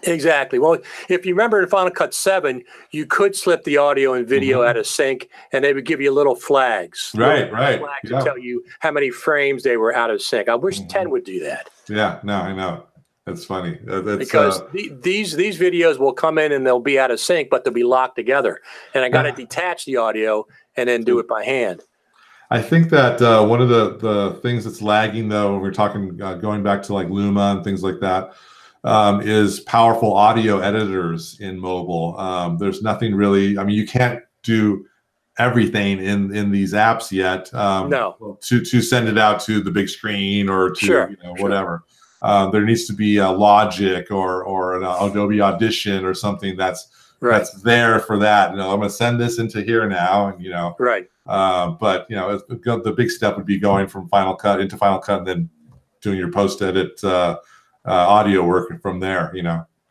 Exactly. Well, if you remember in Final Cut 7, you could slip the audio and video out of sync, and they would give you little flags. Right. Flags to tell you how many frames they were out of sync. I wish 10 would do that. Yeah, no, I know. That's funny. Because these videos will come in and they'll be out of sync, but they'll be locked together. And I got to detach the audio and then do it by hand. I think that one of the things that's lagging, though, when we're talking going back to like Luma and things like that, is powerful audio editors in mobile. There's nothing really. I mean, you can't do everything in these apps yet. No. To send it out to the big screen or to Sure, whatever. There needs to be a Logic or an Adobe Audition or something that's there for that. I'm going to send this into here now, and right. But the big step would be going from Final Cut into Final Cut and then doing your post-edit audio work from there.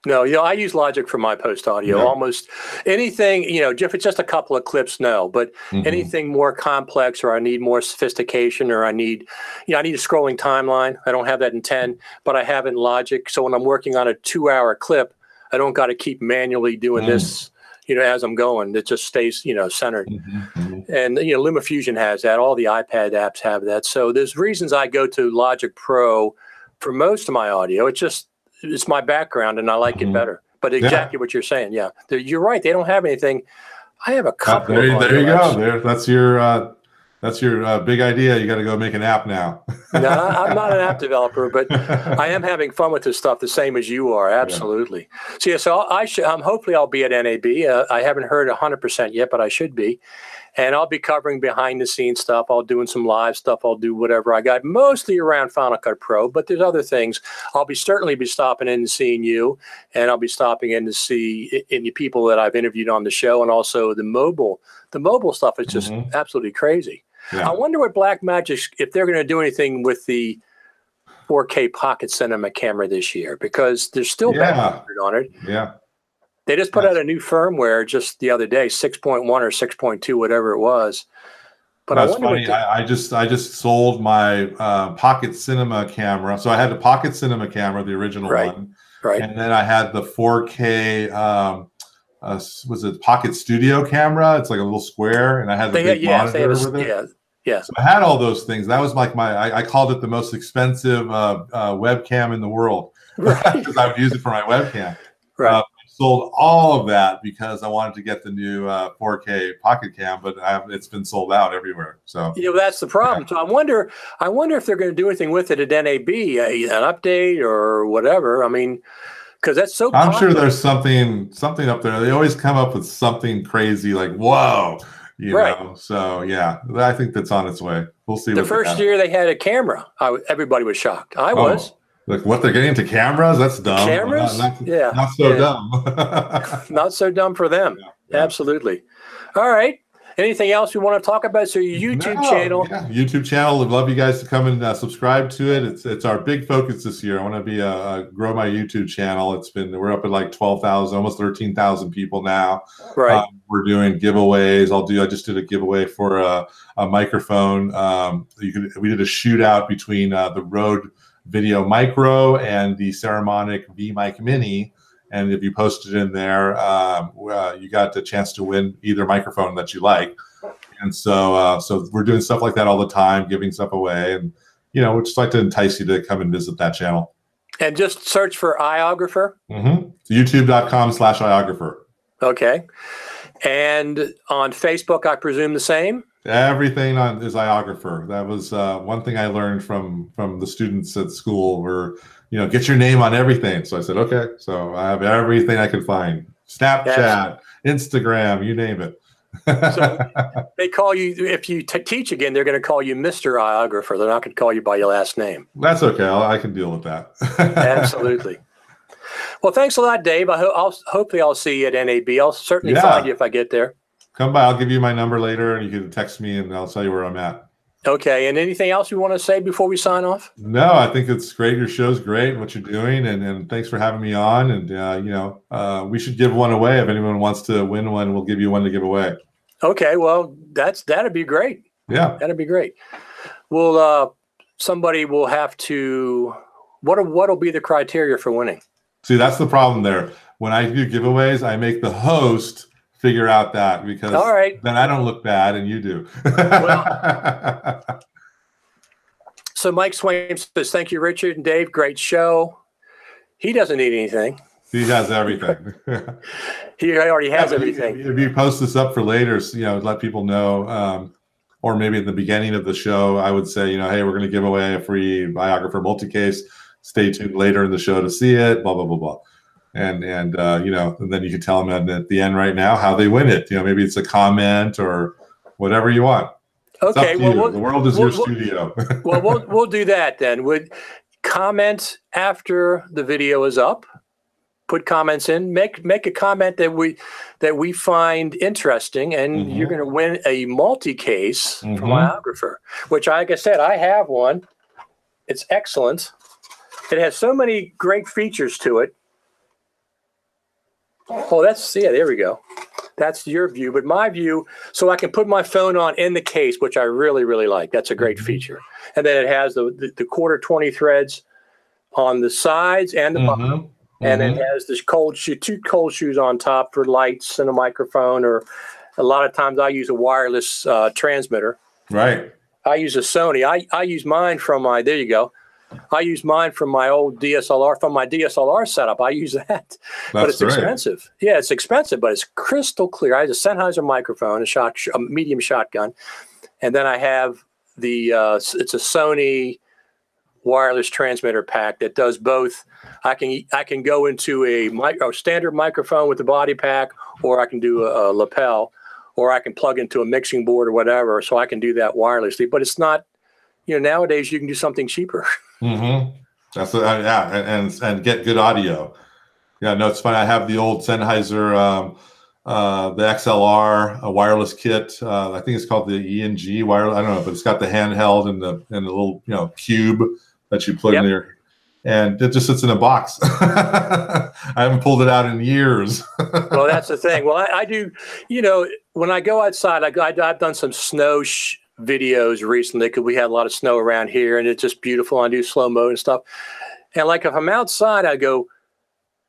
No, I use Logic for my post audio. Yeah. Almost anything, if it's just a couple of clips, no. But anything more complex, or I need more sophistication, or I need a scrolling timeline. I don't have that in 10, but I have it in Logic. So when I'm working on a 2-hour clip, I don't got to keep manually doing this, as I'm going. It just stays, centered. And LumaFusion has that. All the iPad apps have that. So there's reasons I go to Logic Pro for most of my audio. It's my background, and I like it better. But exactly what you're saying, you're right. They don't have anything. I have a couple. There you go. That's your big idea. You got to go make an app now. No, I'm not an app developer, but I am having fun with this stuff the same as you are. Absolutely. Yeah. So hopefully I'll be at NAB. I haven't heard 100% yet, but I should be. And I'll be covering behind the scenes stuff. I'll doing some live stuff. I'll do whatever I got, mostly around Final Cut Pro, but there's other things. I'll certainly be stopping in and seeing you, and I'll be stopping in to see the people that I've interviewed on the show, and also the mobile stuff is just absolutely crazy. Yeah. I wonder what Blackmagic, if they're going to do anything with the 4K Pocket Cinema camera this year, because there's still bad on it. Yeah. They just put out a new firmware just the other day, 6.1 or 6.2, whatever it was. But that's funny. I just sold my Pocket Cinema camera. So I had the Pocket Cinema camera, the original one, and then I had the 4K. Was it Pocket Studio camera? It's like a little square, and I had the big monitor with it. Yeah. So I had all those things. That was like I called it the most expensive webcam in the world, because I would use it for my webcam. Right. Sold all of that because I wanted to get the new 4K Pocket Cam, but it's been sold out everywhere. So that's the problem. So I wonder if they're going to do anything with it at NAB, an update or whatever. I mean, because that's so. I'm sure there's something up there. They always come up with something crazy, like whoa, you know. So yeah, I think that's on its way. We'll see. The first year they had a camera, everybody was shocked. I was. Like what, they're getting into cameras? That's dumb. Cameras? Not so dumb. Not so dumb for them. Yeah. Absolutely. All right. Anything else we want to talk about? So your YouTube channel. Yeah, YouTube channel. I'd love you guys to come and subscribe to it. It's our big focus this year. I want to be grow my YouTube channel. We're up at like 12,000, almost 13,000 people now. Right. We're doing giveaways. I just did a giveaway for a microphone. We did a shootout between the Rode Video Micro and the Saramonic V-Mic Mini, and if you posted in there, you got the chance to win either microphone that you like. And so we're doing stuff like that all the time, giving stuff away, and we'd just like to entice you to come and visit that channel. And just search for iOgrapher. YouTube.com/iOgrapher. Okay. And on Facebook, I presume the same. Everything is iOgrapher. That was one thing I learned from the students at school. Were get your name on everything. So I said, okay. So I have everything I could find: Snapchat, Instagram, you name it. So they call you, if you teach again, they're going to call you Mr. iOgrapher. They're not going to call you by your last name. That's okay. I can deal with that. Absolutely. Well, thanks a lot, Dave. Hopefully I'll see you at NAB. I'll certainly find you if I get there. Come by. I'll give you my number later, and you can text me, and I'll tell you where I'm at. Okay. And anything else you want to say before we sign off? No, I think it's great. Your show's great, what you're doing, and thanks for having me on. And we should give one away. If anyone wants to win one, we'll give you one to give away. Okay. Well, that'd be great. Yeah, that'd be great. Well, somebody will have to. What'll be the criteria for winning? See, that's the problem there. When I do giveaways, I make the host figure out that, because then I don't look bad and you do. So Mike Swain says, thank you, Richard and Dave. Great show. He doesn't need anything. He has everything. He already has everything. If you post this up for later, let people know, or maybe at the beginning of the show, I would say, hey, we're going to give away a free iOgrapher multi-case. Stay tuned later in the show to see it, blah, blah, blah, blah. And and then you can tell them at the end right now how they win it. Maybe it's a comment or whatever you want. Okay. Well, the world is your studio. Well, we'll do that then. Would comment after the video is up. Put comments in. Make a comment that we find interesting, and you're going to win a multi-case from iOgrapher. Which, like I said, I have one. It's excellent. It has so many great features to it. Oh, there we go. That's your view, but my view, so I can put my phone on in the case, which I really, really like. That's a great feature. And then it has the quarter 20 threads on the sides and the bottom. And it has this two cold shoes on top for lights and a microphone, or a lot of times I use a wireless transmitter. Right. I use a Sony. I use mine from there you go. I use mine from my old DSLR, from my DSLR setup. I use that, but it's expensive. Yeah, it's expensive, but it's crystal clear. I have a Sennheiser microphone, a medium shotgun, and then I have it's a Sony wireless transmitter pack that does both. I can go into a standard microphone with the body pack, or I can do a lapel, or I can plug into a mixing board or whatever. So I can do that wirelessly, but it's not. Nowadays you can do something cheaper. That's and get good audio. Yeah, no, it's funny. I have the old Sennheiser, the XLR, a wireless kit. I think it's called the ENG wireless. I don't know, but it's got the handheld and the little cube that you plug in there, and it just sits in a box. I haven't pulled it out in years. Well, that's the thing. Well, I do. When I go outside, I've done some snow videos recently because we had a lot of snow around here, and it's just beautiful. I do slow mo and stuff, and like if I'm outside, I go,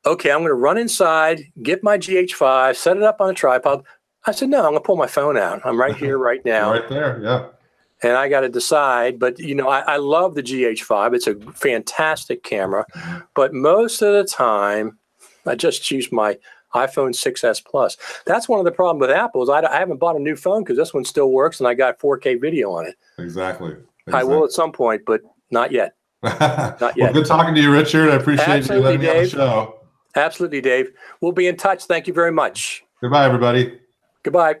okay, I'm going to run inside, get my GH5, set it up on a tripod. I said, no, I'm going to pull my phone out. I'm right here, right now. Right there, yeah. And I got to decide, but I love the GH5. It's a fantastic camera, but most of the time, I just choose my iPhone 6s Plus. That's one of the problems with Apple is I haven't bought a new phone because this one still works and I got 4K video on it. Exactly. I will at some point, but not yet. Not yet. Well, good talking to you, Richard. I appreciate you letting me on the show. Absolutely, Dave. We'll be in touch. Thank you very much. Goodbye, everybody. Goodbye.